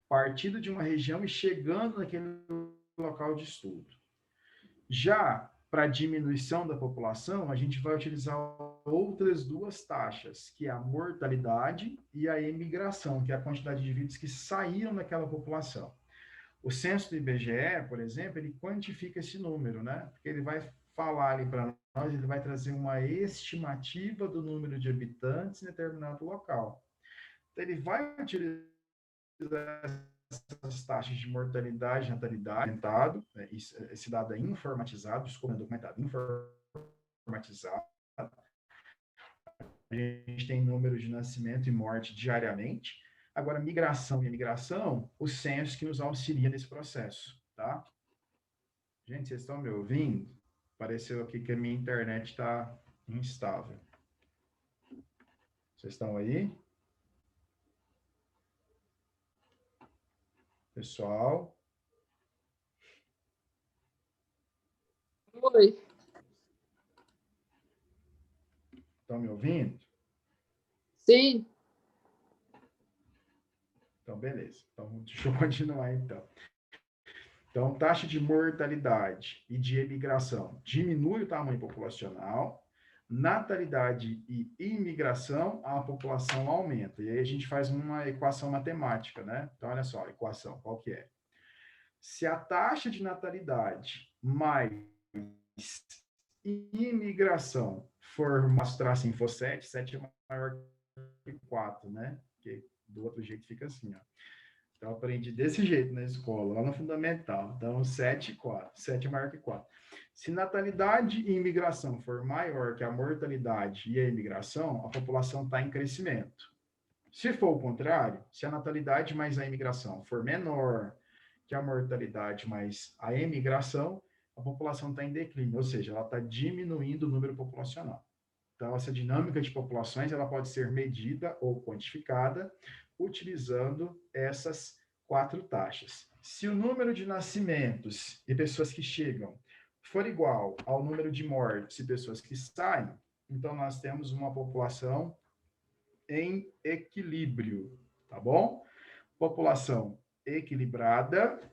partindo de uma região e chegando naquele local de estudo. Já para a diminuição da população, a gente vai utilizar outras 2 taxas, que é a mortalidade e a emigração, que é a quantidade de indivíduos que saíram daquela população. O censo do IBGE, por exemplo, ele quantifica esse número, né? Porque ele vai falar ali para nós, ele vai trazer uma estimativa do número de habitantes em determinado local. Então, ele vai utilizar essas taxas de mortalidade, natalidade, documentado, né? Esse dado é informatizado, desculpa, é documentado, informatizado. A gente tem números de nascimento e morte diariamente. Agora, migração e imigração, o censo que nos auxilia nesse processo, tá? Gente, vocês estão me ouvindo? Pareceu aqui que a minha internet está instável. Vocês estão aí? Pessoal? Oi. Estão me ouvindo? Sim. Então, beleza. Então, deixa eu continuar, então. Então, taxa de mortalidade e de emigração diminui o tamanho populacional. natalidade e imigração, a população aumenta. E aí a gente faz uma equação matemática, né? Então, olha só, a equação, qual que é? Se a taxa de natalidade mais imigração for, mostrar assim, for 7, 7 é maior que 4, né? Porque do outro jeito fica assim, ó. Então, eu aprendi desse jeito na escola, lá no fundamental. Então, 7 e 4. 7 é maior que 4. Se natalidade e imigração for maior que a mortalidade e a imigração, a população está em crescimento. Se for o contrário, se a natalidade mais a imigração for menor que a mortalidade mais a emigração, a população está em declínio, ou seja, ela está diminuindo o número populacional. Então, essa dinâmica de populações ela pode ser medida ou quantificada utilizando essas 4 taxas. Se o número de nascimentos e pessoas que chegam for igual ao número de mortes e pessoas que saem, então nós temos uma população em equilíbrio, tá bom? População equilibrada.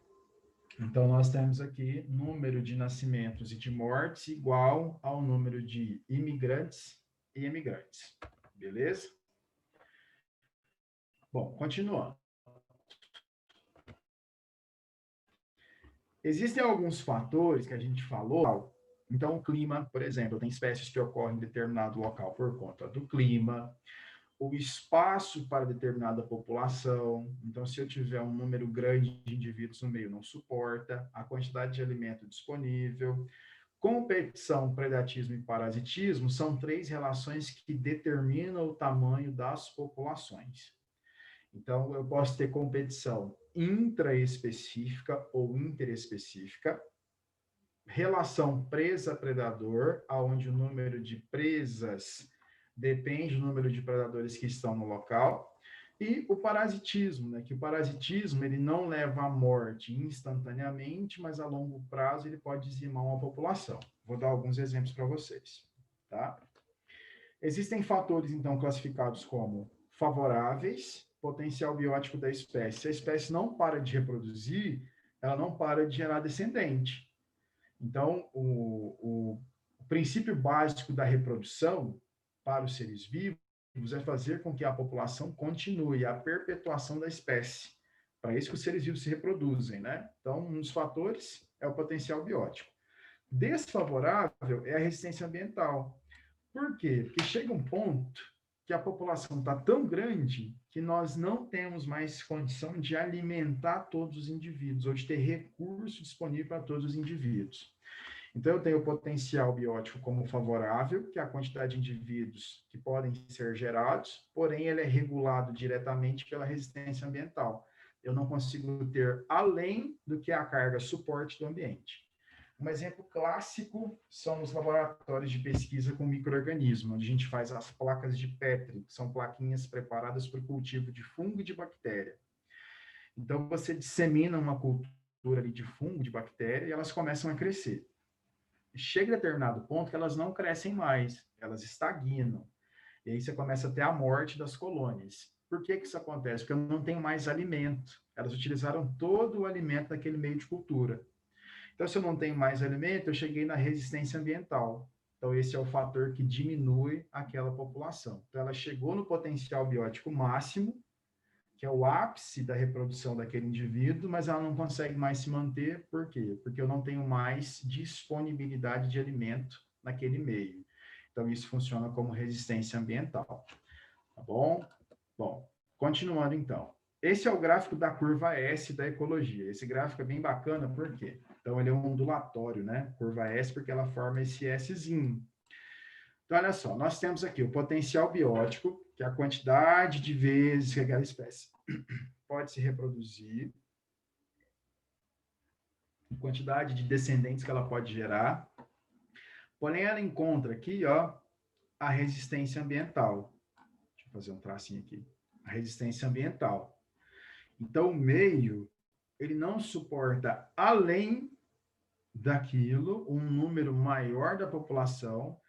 Então, nós temos aqui número de nascimentos e de mortes igual ao número de imigrantes e emigrantes. Beleza? Bom, continuando. Existem alguns fatores que a gente falou. Então, o clima, por exemplo, tem espécies que ocorrem em determinado local por conta do clima, o espaço para determinada população. Então, se eu tiver um número grande de indivíduos no meio, não suporta, a quantidade de alimento disponível. Competição, predatismo e parasitismo são 3 relações que determinam o tamanho das populações. Então, eu posso ter competição intraespecífica ou interespecífica, relação presa-predador, onde o número de presas depende do número de predadores que estão no local, e o parasitismo, né? Que o parasitismo ele não leva à morte instantaneamente, mas a longo prazo ele pode dizimar uma população. Vou dar alguns exemplos para vocês, tá? Existem fatores, então, classificados como favoráveis, potencial biótico da espécie. Se a espécie não para de reproduzir, ela não para de gerar descendente. Então, o princípio básico da reprodução para os seres vivos é fazer com que a população continue, a perpetuação da espécie. Para isso que os seres vivos se reproduzem, né? Então, um dos fatores é o potencial biótico. Desfavorável é a resistência ambiental. Por quê? Porque chega um ponto que a população está tão grande que nós não temos mais condição de alimentar todos os indivíduos ou de ter recurso disponível para todos os indivíduos. Então, eu tenho o potencial biótico como favorável, que é a quantidade de indivíduos que podem ser gerados, porém, ele é regulado diretamente pela resistência ambiental. Eu não consigo ter além do que a carga suporte do ambiente. Um exemplo clássico são os laboratórios de pesquisa com micro-organismos, onde a gente faz as placas de Petri, que são plaquinhas preparadas para o cultivo de fungo e de bactéria. Então, você dissemina uma cultura ali de fungo, de bactéria, e elas começam a crescer. Chega a determinado ponto que elas não crescem mais, elas estagnam. E aí você começa a ter a morte das colônias. Por que isso acontece? Porque eu não tenho mais alimento. Elas utilizaram todo o alimento daquele meio de cultura. Então, se eu não tenho mais alimento, eu cheguei na resistência ambiental. Então, esse é o fator que diminui aquela população. Então, ela chegou no potencial biótico máximo, que é o ápice da reprodução daquele indivíduo, mas ela não consegue mais se manter. Por quê? Porque eu não tenho mais disponibilidade de alimento naquele meio. Então, isso funciona como resistência ambiental. Tá bom? Bom, continuando então. Esse é o gráfico da curva S da ecologia. Esse gráfico é bem bacana, por quê? Então, ele é um ondulatório, né? Curva S, porque ela forma esse Szinho. Então, olha só, nós temos aqui o potencial biótico, que é a quantidade de vezes que aquela espécie pode se reproduzir, a quantidade de descendentes que ela pode gerar. Porém, ela encontra aqui, ó, a resistência ambiental. Deixa eu fazer um tracinho aqui. A resistência ambiental. Então, o meio, ele não suporta, além daquilo, um número maior da população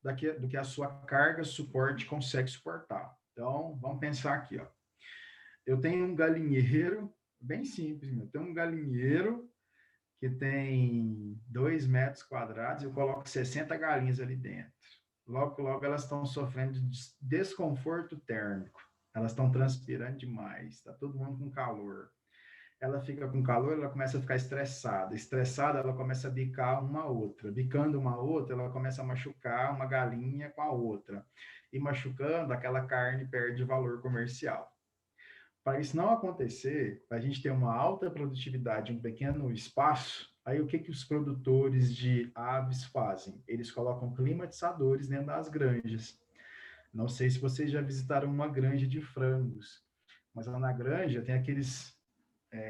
do que a sua carga suporte consegue suportar. Então, vamos pensar aqui, ó. Eu tenho um galinheiro, bem simples, eu tenho um galinheiro que tem 2 metros quadrados, eu coloco 60 galinhas ali dentro. logo, logo elas estão sofrendo de desconforto térmico. Elas estão transpirando demais, está todo mundo com calor. Ela fica com calor, ela começa a ficar estressada. Estressada, ela começa a bicar uma outra. Bicando uma outra, ela começa a machucar uma galinha com a outra. E machucando, aquela carne perde valor comercial. Para isso não acontecer, para a gente ter uma alta produtividade em um pequeno espaço, aí o que, que os produtores de aves fazem? Eles colocam climatizadores dentro das granjas. Não sei se vocês já visitaram uma granja de frangos, mas lá na granja tem aqueles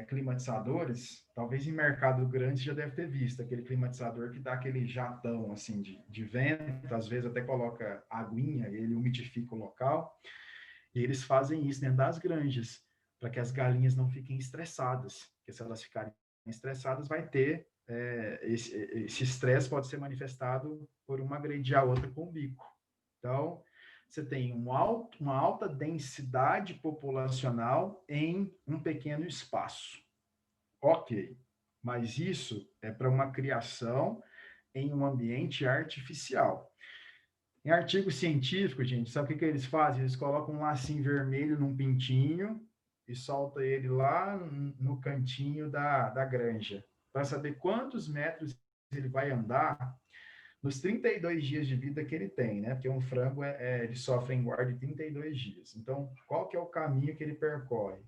climatizadores, talvez em mercado grande você já deve ter visto, aquele climatizador que dá aquele jatão assim de vento, às vezes até coloca aguinha, ele umidifica o local, e eles fazem isso dentro das granjas, para que as galinhas não fiquem estressadas, porque se elas ficarem estressadas, vai ter, esse estresse pode ser manifestado por uma agredir a outra com o bico. Então, você tem uma alta densidade populacional em um pequeno espaço. Ok, mas isso é para uma criação em um ambiente artificial. Em artigo científico, gente, sabe o que, que eles fazem? Eles colocam um lacinho vermelho num pintinho e soltam ele lá no cantinho da granja, para saber quantos metros ele vai andar nos 32 dias de vida que ele tem, né? Porque um frango, ele sofre em guarda de 32 dias. Então, qual que é o caminho que ele percorre?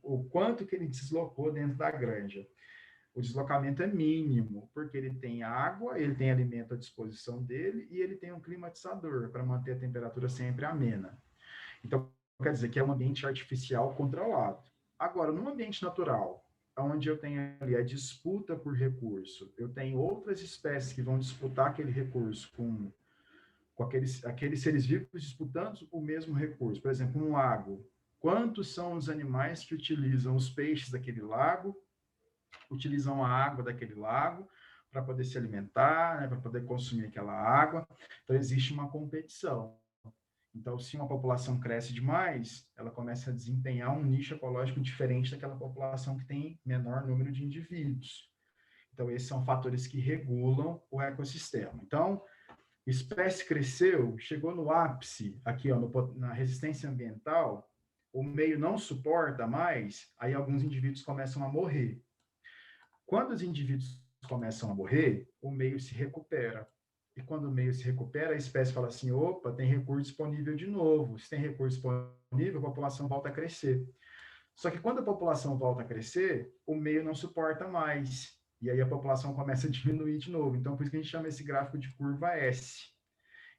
O quanto que ele deslocou dentro da granja? O deslocamento é mínimo, porque ele tem água, ele tem alimento à disposição dele e ele tem um climatizador para manter a temperatura sempre amena. Então, quer dizer que é um ambiente artificial controlado. Agora, num ambiente natural, onde eu tenho ali a disputa por recurso, eu tenho outras espécies que vão disputar aquele recurso com aqueles seres vivos disputando o mesmo recurso. Por exemplo, um lago. Quantos são os animais que utilizam os peixes daquele lago, utilizam a água daquele lago para poder se alimentar, né, para poder consumir aquela água? Então, existe uma competição. Então, se uma população cresce demais, ela começa a desempenhar um nicho ecológico diferente daquela população que tem menor número de indivíduos. Então, esses são fatores que regulam o ecossistema. Então, espécie cresceu, chegou no ápice, aqui ó, na resistência ambiental, o meio não suporta mais, aí alguns indivíduos começam a morrer. Quando os indivíduos começam a morrer, o meio se recupera. E quando o meio se recupera, a espécie fala assim, opa, tem recurso disponível de novo. Se tem recurso disponível, a população volta a crescer. Só que quando a população volta a crescer, o meio não suporta mais. E aí a população começa a diminuir de novo. Então, por isso que a gente chama esse gráfico de curva S.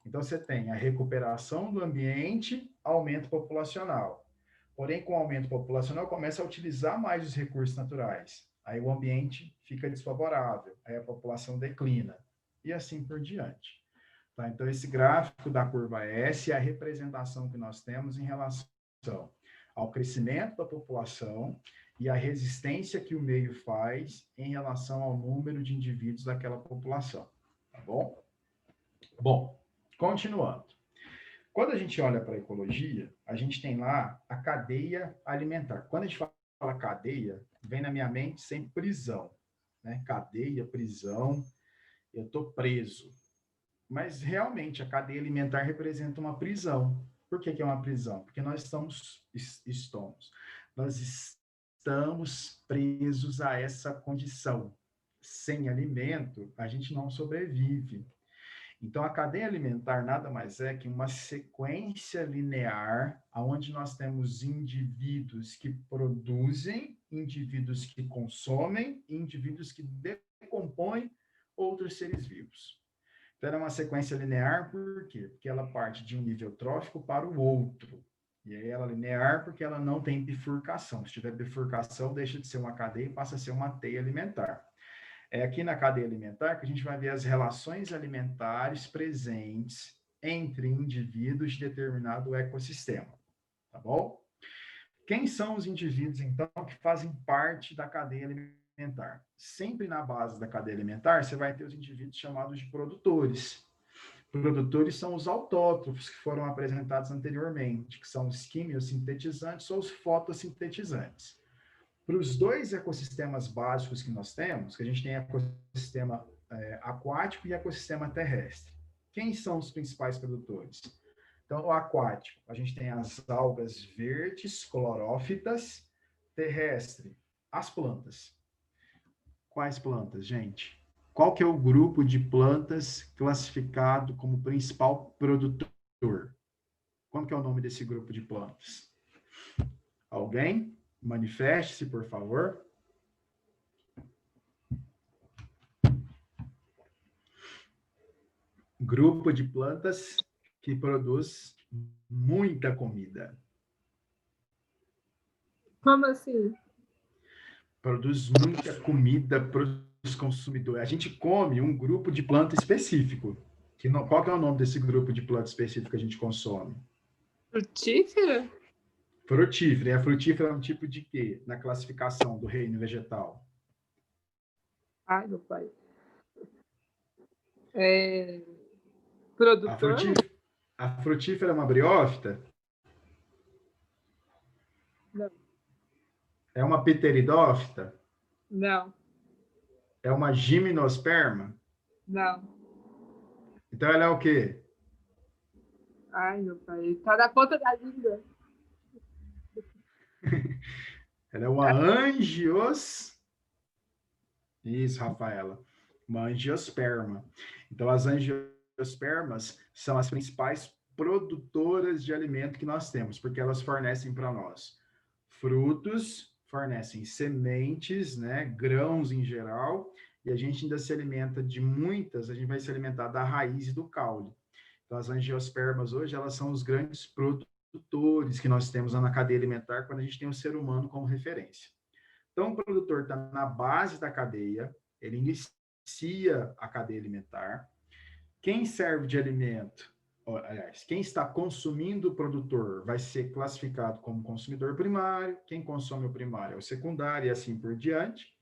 Então, você tem a recuperação do ambiente, aumento populacional. Porém, com o aumento populacional, começa a utilizar mais os recursos naturais. Aí o ambiente fica desfavorável, aí a população declina, e assim por diante. Tá? Então, esse gráfico da curva S é a representação que nós temos em relação ao crescimento da população e a resistência que o meio faz em relação ao número de indivíduos daquela população. Tá bom? Bom, continuando. Quando a gente olha para a ecologia, a gente tem lá a cadeia alimentar. Quando a gente fala cadeia, vem na minha mente sempre prisão, né? Cadeia, prisão, eu estou preso. Mas realmente a cadeia alimentar representa uma prisão. Por que é uma prisão? Porque nós nós estamos presos a essa condição. Sem alimento, a gente não sobrevive. Então, a cadeia alimentar nada mais é que uma sequência linear, onde nós temos indivíduos que produzem, indivíduos que consomem, indivíduos que decompõem outros seres vivos. Então, ela é uma sequência linear, por quê? Porque ela parte de um nível trófico para o outro. E aí ela é linear porque ela não tem bifurcação. Se tiver bifurcação, deixa de ser uma cadeia e passa a ser uma teia alimentar. É aqui na cadeia alimentar que a gente vai ver as relações alimentares presentes entre indivíduos de determinado ecossistema, tá bom? Quem são os indivíduos, então, que fazem parte da cadeia alimentar? Sempre na base da cadeia alimentar, você vai ter os indivíduos chamados de produtores. Produtores são os autótrofos que foram apresentados anteriormente, que são os quimiosintetizantes ou os fotossintetizantes. Para os dois ecossistemas básicos que nós temos, que a gente tem ecossistema aquático e ecossistema terrestre. Quem são os principais produtores? Então, no aquático, a gente tem as algas verdes, clorófitas, terrestre, as plantas. Quais plantas, gente? Qual que é o grupo de plantas classificado como principal produtor? Como que é o nome desse grupo de plantas? Alguém? Manifeste-se, por favor. Grupo de plantas que produz muita comida. Como assim? Produz muita comida para os consumidores. A gente come um grupo de planta específico. Qual que é o nome desse grupo de planta específico que a gente consome? Frutífera? Frutífera. E a frutífera é um tipo de quê? Na classificação do reino vegetal. Ai, meu pai. A Produtor? a frutífera é uma briófita? Não. É uma pteridófita? Não. É uma gimnosperma? Não. Então ela é o quê? Ai, meu pai. Tá na ponta da língua. Ela é uma angios... Isso, Rafaela. Uma angiosperma. Então, as angiospermas são as principais produtoras de alimento que nós temos, porque elas fornecem para nós frutos, fornecem sementes, né, grãos em geral, e a gente ainda se alimenta de muitas, a gente vai se alimentar da raiz e do caule. Então, as angiospermas hoje, elas são os grandes produtores que nós temos na cadeia alimentar quando a gente tem o ser humano como referência. Então, o produtor está na base da cadeia, ele inicia a cadeia alimentar. Quem serve de alimento, aliás, quem está consumindo o produtor vai ser classificado como consumidor primário, quem consome o primário é o secundário e assim por diante.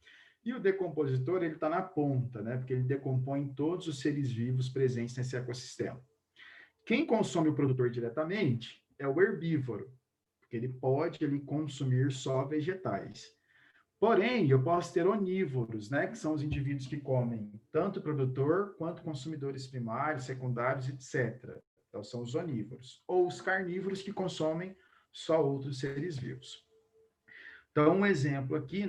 E o decompositor, ele está na ponta, né? Porque ele decompõe todos os seres vivos presentes nesse ecossistema. Quem consome o produtor diretamente é o herbívoro, porque ele pode consumir só vegetais. Porém, eu posso ter onívoros, né, que são os indivíduos que comem tanto o produtor quanto consumidores primários, secundários, etc. Então, são os onívoros. Ou os carnívoros que consomem só outros seres vivos. Então, um exemplo aqui,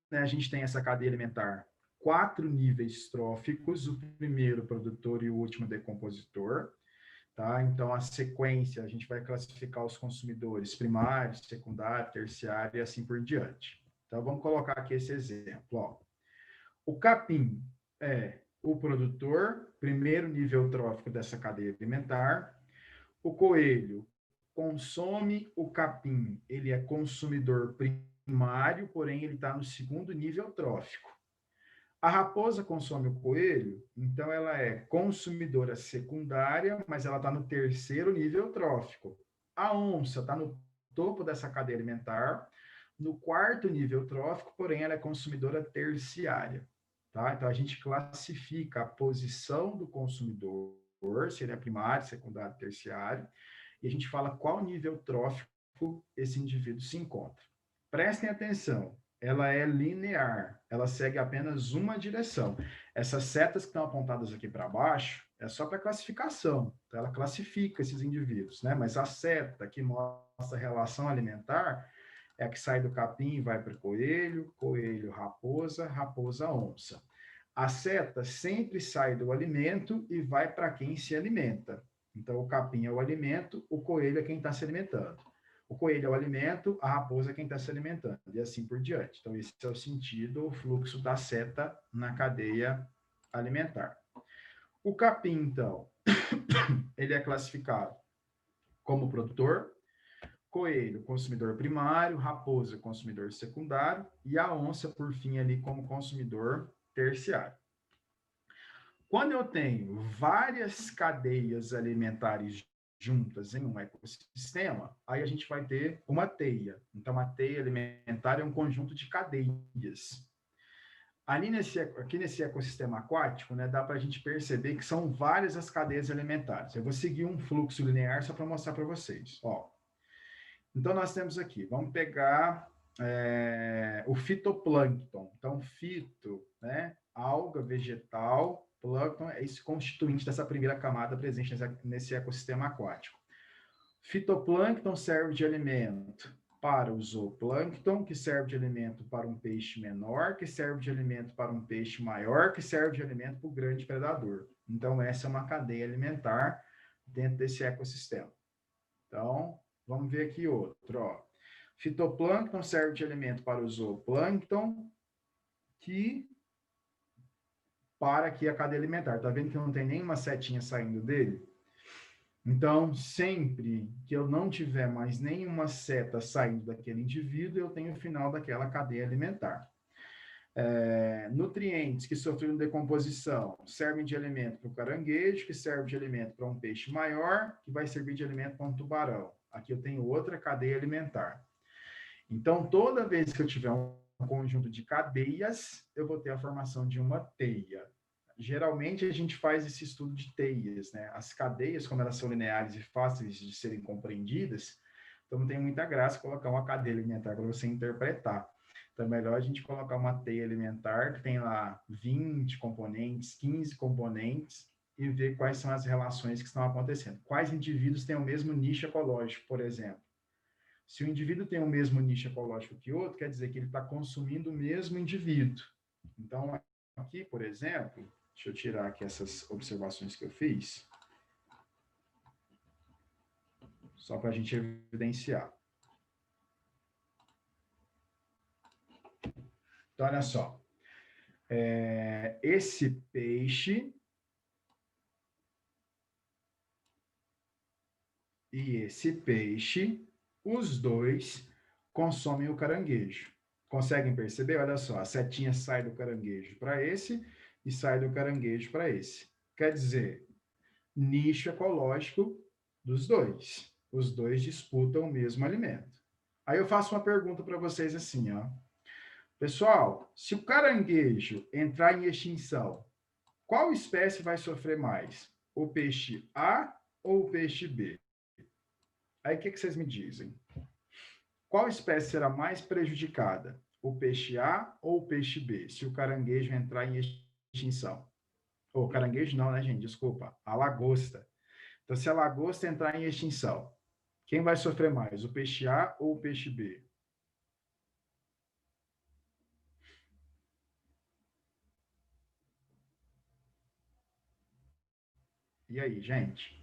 né, a gente tem essa cadeia alimentar, 4 níveis tróficos, o primeiro produtor e o último decompositor. Tá? Então, a sequência, a gente vai classificar os consumidores primários, secundário, terciário e assim por diante. Então, vamos colocar aqui esse exemplo. Ó. O capim é o produtor, primeiro nível trófico dessa cadeia alimentar. O coelho consome o capim, ele é consumidor primário, porém ele está no segundo nível trófico. A raposa consome o coelho, então ela é consumidora secundária, mas ela está no terceiro nível trófico. A onça está no topo dessa cadeia alimentar, no quarto nível trófico, porém ela é consumidora terciária. Tá? Então a gente classifica a posição do consumidor, se ele é primário, secundário, terciário, e a gente fala qual nível trófico esse indivíduo se encontra. Prestem atenção, ela é linear, ela segue apenas uma direção. Essas setas que estão apontadas aqui para baixo é só para classificação, então ela classifica esses indivíduos, né? Mas a seta que mostra a relação alimentar é a que sai do capim e vai para o coelho, coelho, raposa, raposa, onça. A seta sempre sai do alimento e vai para quem se alimenta. Então, o capim é o alimento, o coelho é quem está se alimentando. O coelho é o alimento, a raposa é quem está se alimentando, e assim por diante. Então, esse é o sentido, o fluxo da seta na cadeia alimentar. O capim, então, ele é classificado como produtor, coelho, consumidor primário, raposa, consumidor secundário, e a onça, por fim, ali como consumidor terciário. Quando eu tenho várias cadeias alimentares juntas em um ecossistema, aí a gente vai ter uma teia. Então, a teia alimentar é um conjunto de cadeias. Aqui nesse ecossistema aquático, né, dá para a gente perceber que são várias as cadeias alimentares. Eu vou seguir um fluxo linear só para mostrar para vocês. Ó. Então, nós temos aqui, vamos pegar o fitoplâncton. Então, fito, né, alga, vegetal, Plâncton é esse constituinte dessa primeira camada presente nesse ecossistema aquático. Fitoplâncton serve de alimento para o zooplâncton, que serve de alimento para um peixe menor, que serve de alimento para um peixe maior, que serve de alimento para o grande predador. Então, essa é uma cadeia alimentar dentro desse ecossistema. Então, vamos ver aqui outro. Ó. Fitoplâncton serve de alimento para o zooplâncton, para aqui a cadeia alimentar. Tá vendo que não tem nenhuma setinha saindo dele? Então, sempre que eu não tiver mais nenhuma seta saindo daquele indivíduo, eu tenho o final daquela cadeia alimentar. Nutrientes que sofreram decomposição servem de alimento para o caranguejo, que serve de alimento para um peixe maior, que vai servir de alimento para um tubarão. Aqui eu tenho outra cadeia alimentar. Então, toda vez que eu tiver um conjunto de cadeias, eu vou ter a formação de uma teia. Geralmente, a gente faz esse estudo de teias, né? As cadeias, como elas são lineares e fáceis de serem compreendidas, então não tem muita graça colocar uma cadeia alimentar para você interpretar. Então, é melhor a gente colocar uma teia alimentar que tem lá 20 componentes, 15 componentes, e ver quais são as relações que estão acontecendo. Quais indivíduos têm o mesmo nicho ecológico, por exemplo. Se o indivíduo tem o mesmo nicho ecológico que outro, quer dizer que ele está consumindo o mesmo indivíduo. Então, aqui, por exemplo, deixa eu tirar aqui essas observações que eu fiz, só para a gente evidenciar. Então, olha só. Esse peixe e esse peixe, os dois consomem o caranguejo. Conseguem perceber? Olha só, a setinha sai do caranguejo para esse e sai do caranguejo para esse. Quer dizer, nicho ecológico dos dois. Os dois disputam o mesmo alimento. Aí eu faço uma pergunta para vocês assim, ó. Pessoal, se o caranguejo entrar em extinção, qual espécie vai sofrer mais? O peixe A ou o peixe B? Aí o que vocês me dizem? Qual espécie será mais prejudicada? O peixe A ou o peixe B? Se o caranguejo entrar em extinção. Ou caranguejo não, né, gente? Desculpa. A lagosta. Então, se a lagosta entrar em extinção, quem vai sofrer mais? O peixe A ou o peixe B? E aí, gente?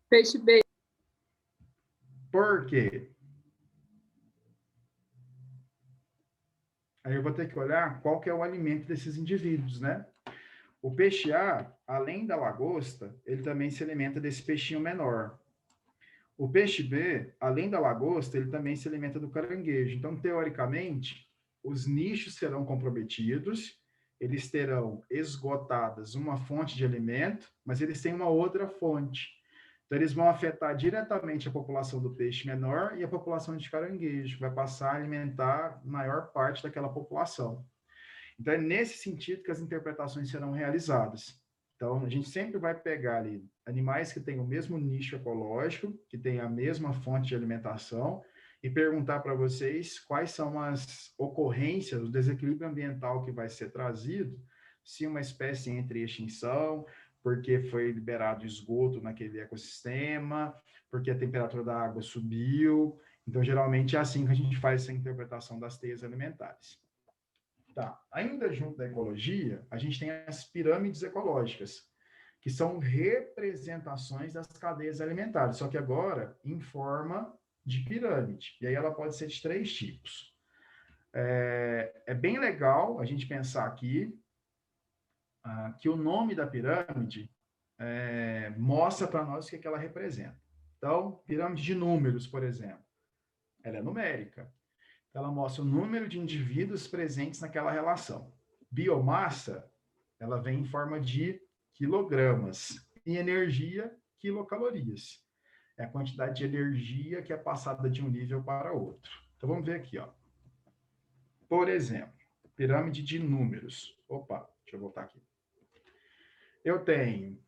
Peixe B. Por quê? Aí eu vou ter que olhar qual que é o alimento desses indivíduos, né? O peixe A, além da lagosta, ele também se alimenta desse peixinho menor. O peixe B, além da lagosta, ele também se alimenta do caranguejo. Então, teoricamente, os nichos serão comprometidos, eles terão esgotadas uma fonte de alimento, mas eles têm uma outra fonte. Então, eles vão afetar diretamente a população do peixe menor e a população de caranguejo, que vai passar a alimentar a maior parte daquela população. Então, é nesse sentido que as interpretações serão realizadas. Então, a gente sempre vai pegar ali animais que têm o mesmo nicho ecológico, que têm a mesma fonte de alimentação, e perguntar para vocês quais são as ocorrências, o desequilíbrio ambiental que vai ser trazido se uma espécie entra em extinção, porque foi liberado esgoto naquele ecossistema, porque a temperatura da água subiu. Então, geralmente é assim que a gente faz essa interpretação das teias alimentares. Tá. Ainda junto da ecologia, a gente tem as pirâmides ecológicas, que são representações das cadeias alimentares, só que agora em forma de pirâmide. E aí ela pode ser de 3 tipos. É bem legal a gente pensar aqui que o nome da pirâmide mostra para nós o que ela representa. Então, pirâmide de números, por exemplo, ela é numérica. Ela mostra o número de indivíduos presentes naquela relação. Biomassa, ela vem em forma de quilogramas. E energia, quilocalorias. É a quantidade de energia que é passada de um nível para outro. Então, vamos ver aqui, ó. Por exemplo, pirâmide de números. Opa, deixa eu voltar aqui. Eu tenho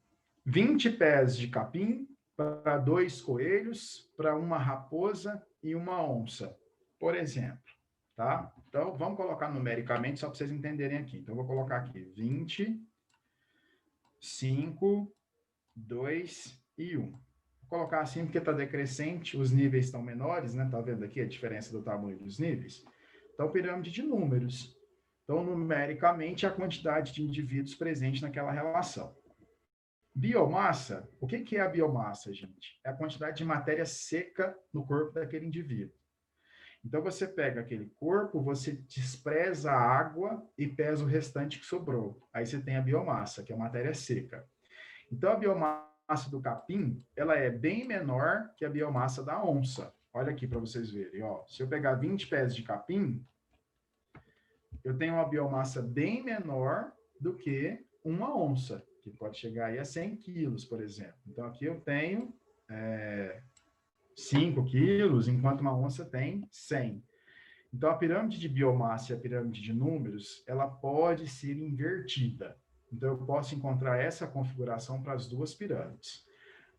20 pés de capim para 2 coelhos, para uma raposa e uma onça, por exemplo. tá? Então, vamos colocar numericamente só para vocês entenderem aqui. Então, eu vou colocar aqui 20, 5, 2 e 1. Vou colocar assim porque está decrescente, os níveis estão menores, né? Tá vendo aqui a diferença do tamanho dos níveis? Então, pirâmide de números. Então, numericamente, a quantidade de indivíduos presente naquela relação. Biomassa, o que é a biomassa, gente? É a quantidade de matéria seca no corpo daquele indivíduo. Então, você pega aquele corpo, você despreza a água e pesa o restante que sobrou. Aí você tem a biomassa, que é a matéria seca. Então, a biomassa do capim, ela é bem menor que a biomassa da onça. Olha aqui para vocês verem. Ó. Se eu pegar 20 pés de capim, eu tenho uma biomassa bem menor do que uma onça, que pode chegar aí a 100 quilos, por exemplo. Então, aqui eu tenho 5 quilos, enquanto uma onça tem 100. Então, a pirâmide de biomassa e a pirâmide de números, ela pode ser invertida. Então, eu posso encontrar essa configuração para as duas pirâmides.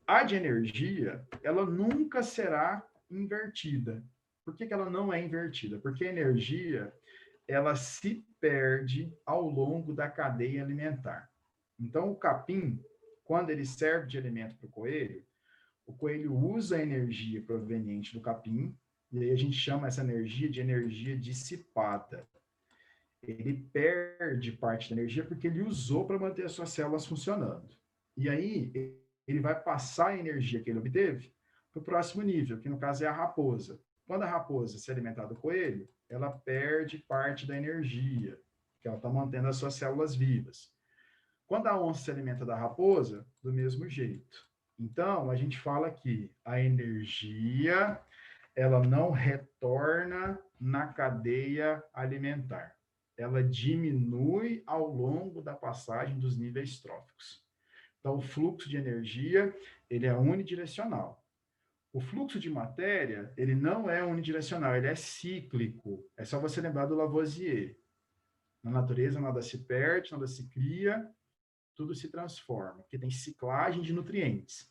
A de energia, ela nunca será invertida. Por que ela não é invertida? Porque a energia, ela se perde ao longo da cadeia alimentar. Então, o capim, quando ele serve de alimento para o coelho usa a energia proveniente do capim, e aí a gente chama essa energia de energia dissipada. Ele perde parte da energia porque ele usou para manter as suas células funcionando. E aí, ele vai passar a energia que ele obteve para o próximo nível, que no caso é a raposa. Quando a raposa se alimentar do coelho, ela perde parte da energia, que ela está mantendo as suas células vivas. Quando a onça se alimenta da raposa, do mesmo jeito. Então, a gente fala que a energia, ela não retorna na cadeia alimentar. Ela diminui ao longo da passagem dos níveis tróficos. Então, o fluxo de energia, ele é unidirecional. O fluxo de matéria, ele não é unidirecional, ele é cíclico. É só você lembrar do Lavoisier. Na natureza, nada se perde, nada se cria, tudo se transforma, porque tem ciclagem de nutrientes.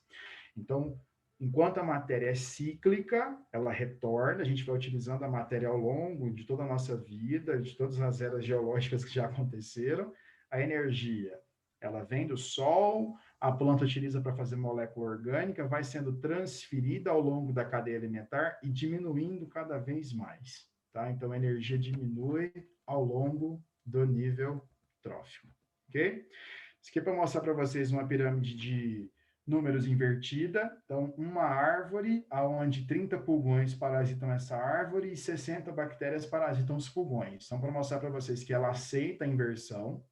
Então, enquanto a matéria é cíclica, ela retorna, a gente vai utilizando a matéria ao longo de toda a nossa vida, de todas as eras geológicas que já aconteceram. A energia, ela vem do Sol, a planta utiliza para fazer molécula orgânica, vai sendo transferida ao longo da cadeia alimentar e diminuindo cada vez mais. Tá? Então, a energia diminui ao longo do nível trófico. Ok? Isso aqui é para mostrar para vocês uma pirâmide de números invertida. Então, uma árvore, onde 30 pulgões parasitam essa árvore e 60 bactérias parasitam os pulgões. Então, para mostrar para vocês que ela aceita a inversão.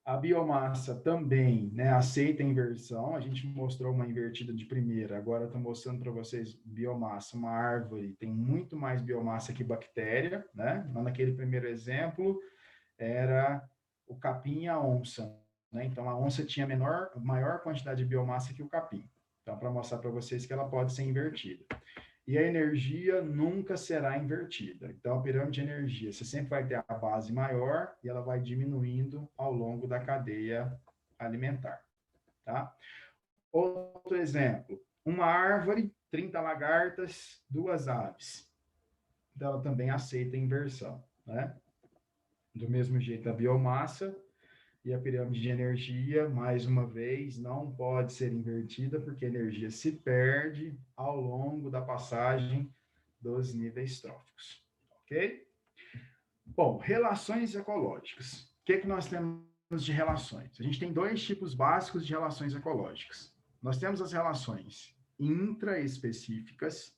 A biomassa também, né, aceita a inversão. A gente mostrou uma invertida de primeira, agora estou mostrando para vocês biomassa. Uma árvore tem muito mais biomassa que bactéria, né? Naquele primeiro exemplo, era o capim e a onça. Né? Então, a onça tinha maior quantidade de biomassa que o capim. Então, para mostrar para vocês que ela pode ser invertida. E a energia nunca será invertida. Então, a pirâmide de energia, você sempre vai ter a base maior e ela vai diminuindo ao longo da cadeia alimentar. Tá? Outro exemplo, uma árvore, 30 lagartas, 2 aves. Então, ela também aceita a inversão. Né? Do mesmo jeito, a biomassa e a pirâmide de energia, mais uma vez, não pode ser invertida, porque a energia se perde ao longo da passagem dos níveis tróficos. Ok? Bom, relações ecológicas. O que nós temos de relações? A gente tem 2 tipos básicos de relações ecológicas. Nós temos as relações intraespecíficas,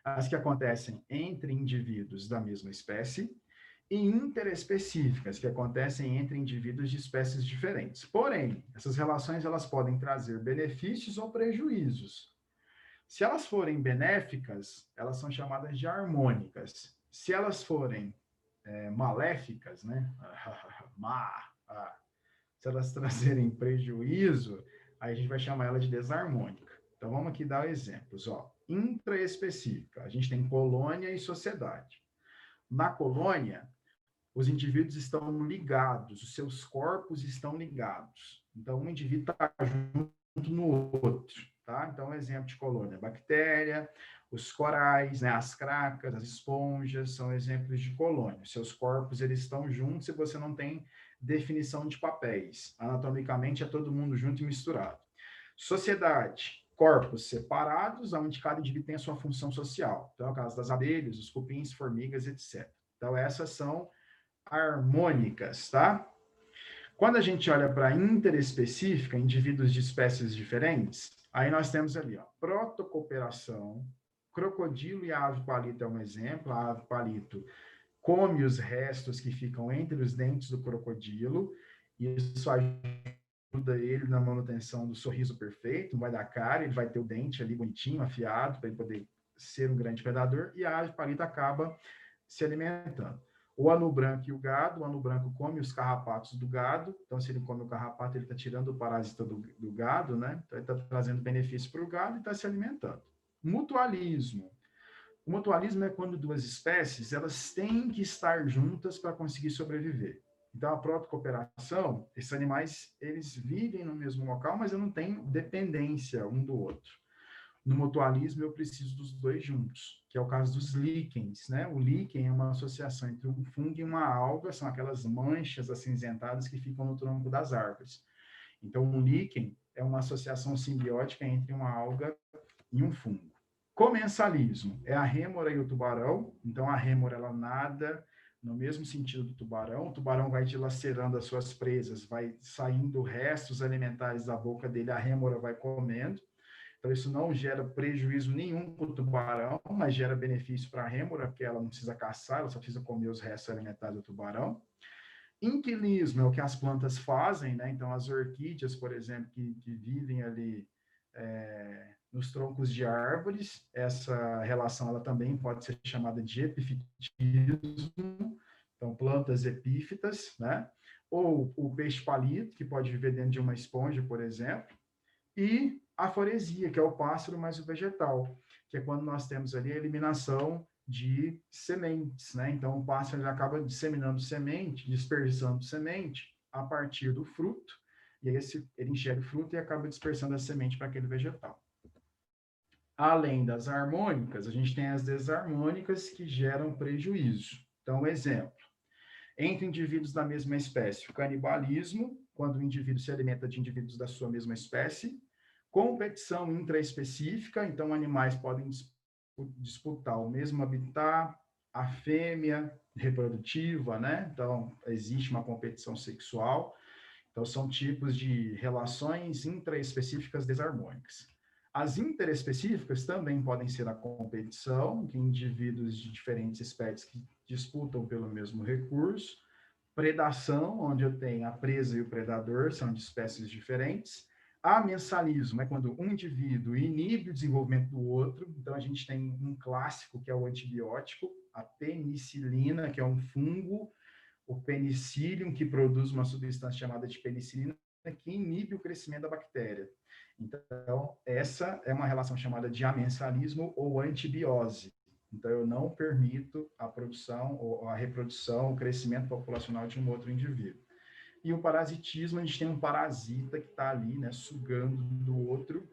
as que acontecem entre indivíduos da mesma espécie, e interespecíficas, que acontecem entre indivíduos de espécies diferentes. Porém, essas relações elas podem trazer benefícios ou prejuízos. Se elas forem benéficas, elas são chamadas de harmônicas. Se elas forem maléficas, né? Se elas trazerem prejuízo, aí a gente vai chamar ela de desarmônica. Então, vamos aqui dar exemplos. Ó. Intraespecífica, a gente tem colônia e sociedade. Na colônia, os indivíduos estão ligados, os seus corpos estão ligados. Então, um indivíduo está junto no outro. tá? Então, um exemplo de colônia, bactéria, os corais, né, as cracas, as esponjas, são exemplos de colônia. Seus corpos, eles estão juntos e você não tem definição de papéis. Anatomicamente, é todo mundo junto e misturado. Sociedade, corpos separados, onde cada indivíduo tem a sua função social. Então, é o caso das abelhas, os cupins, formigas, etc. Então, essas são harmônicas, tá? Quando a gente olha para interespecífica, indivíduos de espécies diferentes, aí nós temos ali, ó, protocooperação, crocodilo e a ave palito é um exemplo. A ave palito come os restos que ficam entre os dentes do crocodilo, e isso ajuda ele na manutenção do sorriso perfeito, não vai dar cara, ele vai ter o dente ali bonitinho, afiado, para ele poder ser um grande predador, e a ave palito acaba se alimentando. O anu branco e o gado, o anu branco come os carrapatos do gado, então se ele come o carrapato, ele está tirando o parasita do gado, né? Então ele está trazendo benefício para o gado e está se alimentando. Mutualismo. O mutualismo é quando duas espécies, elas têm que estar juntas para conseguir sobreviver. Então, a protocooperação, esses animais, eles vivem no mesmo local, mas eu não tenho dependência um do outro. No mutualismo, eu preciso dos dois juntos, que é o caso dos líquens, né? O líquen é uma associação entre um fungo e uma alga, são aquelas manchas acinzentadas que ficam no tronco das árvores. Então, um líquen é uma associação simbiótica entre uma alga e um fungo. Comensalismo é a rêmora e o tubarão. Então, a rêmora, ela nada no mesmo sentido do tubarão. O tubarão vai dilacerando as suas presas, vai saindo restos alimentares da boca dele, a rêmora vai comendo. Então, isso não gera prejuízo nenhum para o tubarão, mas gera benefício para a rêmora, porque ela não precisa caçar, ela só precisa comer os restos alimentares do tubarão. Inquilismo é o que as plantas fazem, né? Então, as orquídeas, por exemplo, que vivem ali nos troncos de árvores, essa relação ela também pode ser chamada de epifitismo, então plantas epífitas, né? Ou o peixe palito, que pode viver dentro de uma esponja, por exemplo, e a foresia, que é o pássaro mais o vegetal, que é quando nós temos ali a eliminação de sementes, né? Então, o pássaro ele acaba disseminando semente, dispersando semente a partir do fruto, e aí ele enxerga o fruto e acaba dispersando a semente para aquele vegetal. Além das harmônicas, a gente tem as desarmônicas que geram prejuízo. Então, exemplo, entre indivíduos da mesma espécie, o canibalismo, quando o indivíduo se alimenta de indivíduos da sua mesma espécie, competição intraespecífica, então animais podem disputar o mesmo habitat, a fêmea reprodutiva, né? Então, existe uma competição sexual. Então, são tipos de relações intraespecíficas desarmônicas. As interespecíficas também podem ser a competição, que indivíduos de diferentes espécies que disputam pelo mesmo recurso, predação, onde eu tenho a presa e o predador, são de espécies diferentes. Amensalismo é quando um indivíduo inibe o desenvolvimento do outro, então a gente tem um clássico que é o antibiótico, a penicilina, que é um fungo, o penicillium, que produz uma substância chamada de penicilina, que inibe o crescimento da bactéria. Então, essa é uma relação chamada de amensalismo ou antibiose. Então, eu não permito a produção, ou a reprodução, o crescimento populacional de um outro indivíduo. E o parasitismo, a gente tem um parasita que está ali, né, sugando do outro,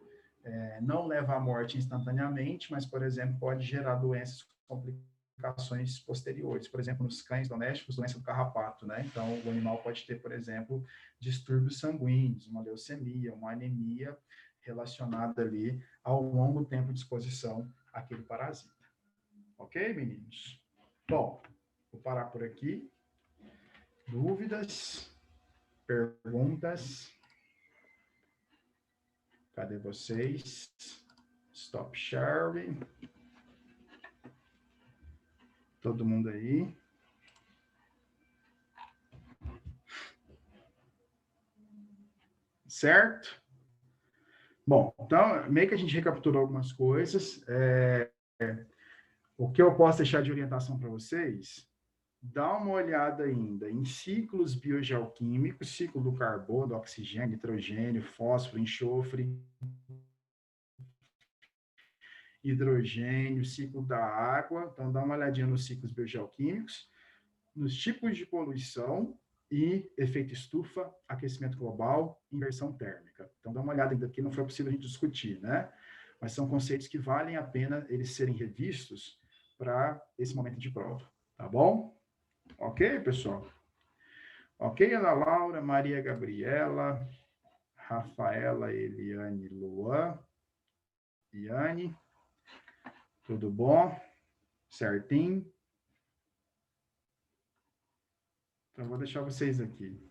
não leva à morte instantaneamente, mas, por exemplo, pode gerar doenças complicações posteriores. Por exemplo, nos cães domésticos, doença do carrapato, né? Então, o animal pode ter, por exemplo, distúrbios sanguíneos, uma leucemia, uma anemia relacionada ali ao longo tempo de exposição àquele parasita. Ok, meninos? Bom, vou parar por aqui. Dúvidas? Perguntas? Cadê vocês? Stop sharing. Todo mundo aí? Certo? Bom, então, meio que a gente recapturou algumas coisas. O que eu posso deixar de orientação para vocês? Dá uma olhada ainda em ciclos biogeoquímicos, ciclo do carbono, do oxigênio, nitrogênio, fósforo, enxofre, hidrogênio, ciclo da água. Então, dá uma olhadinha nos ciclos biogeoquímicos, nos tipos de poluição, e efeito estufa, aquecimento global, inversão térmica. Então, dá uma olhada ainda, porque não foi possível a gente discutir, né? Mas são conceitos que valem a pena eles serem revistos para esse momento de prova, tá bom? Ok, pessoal? Ok, Ana Laura, Maria Gabriela, Rafaela, Eliane, Luan, Iane, tudo bom? Certinho? Então, vou deixar vocês aqui.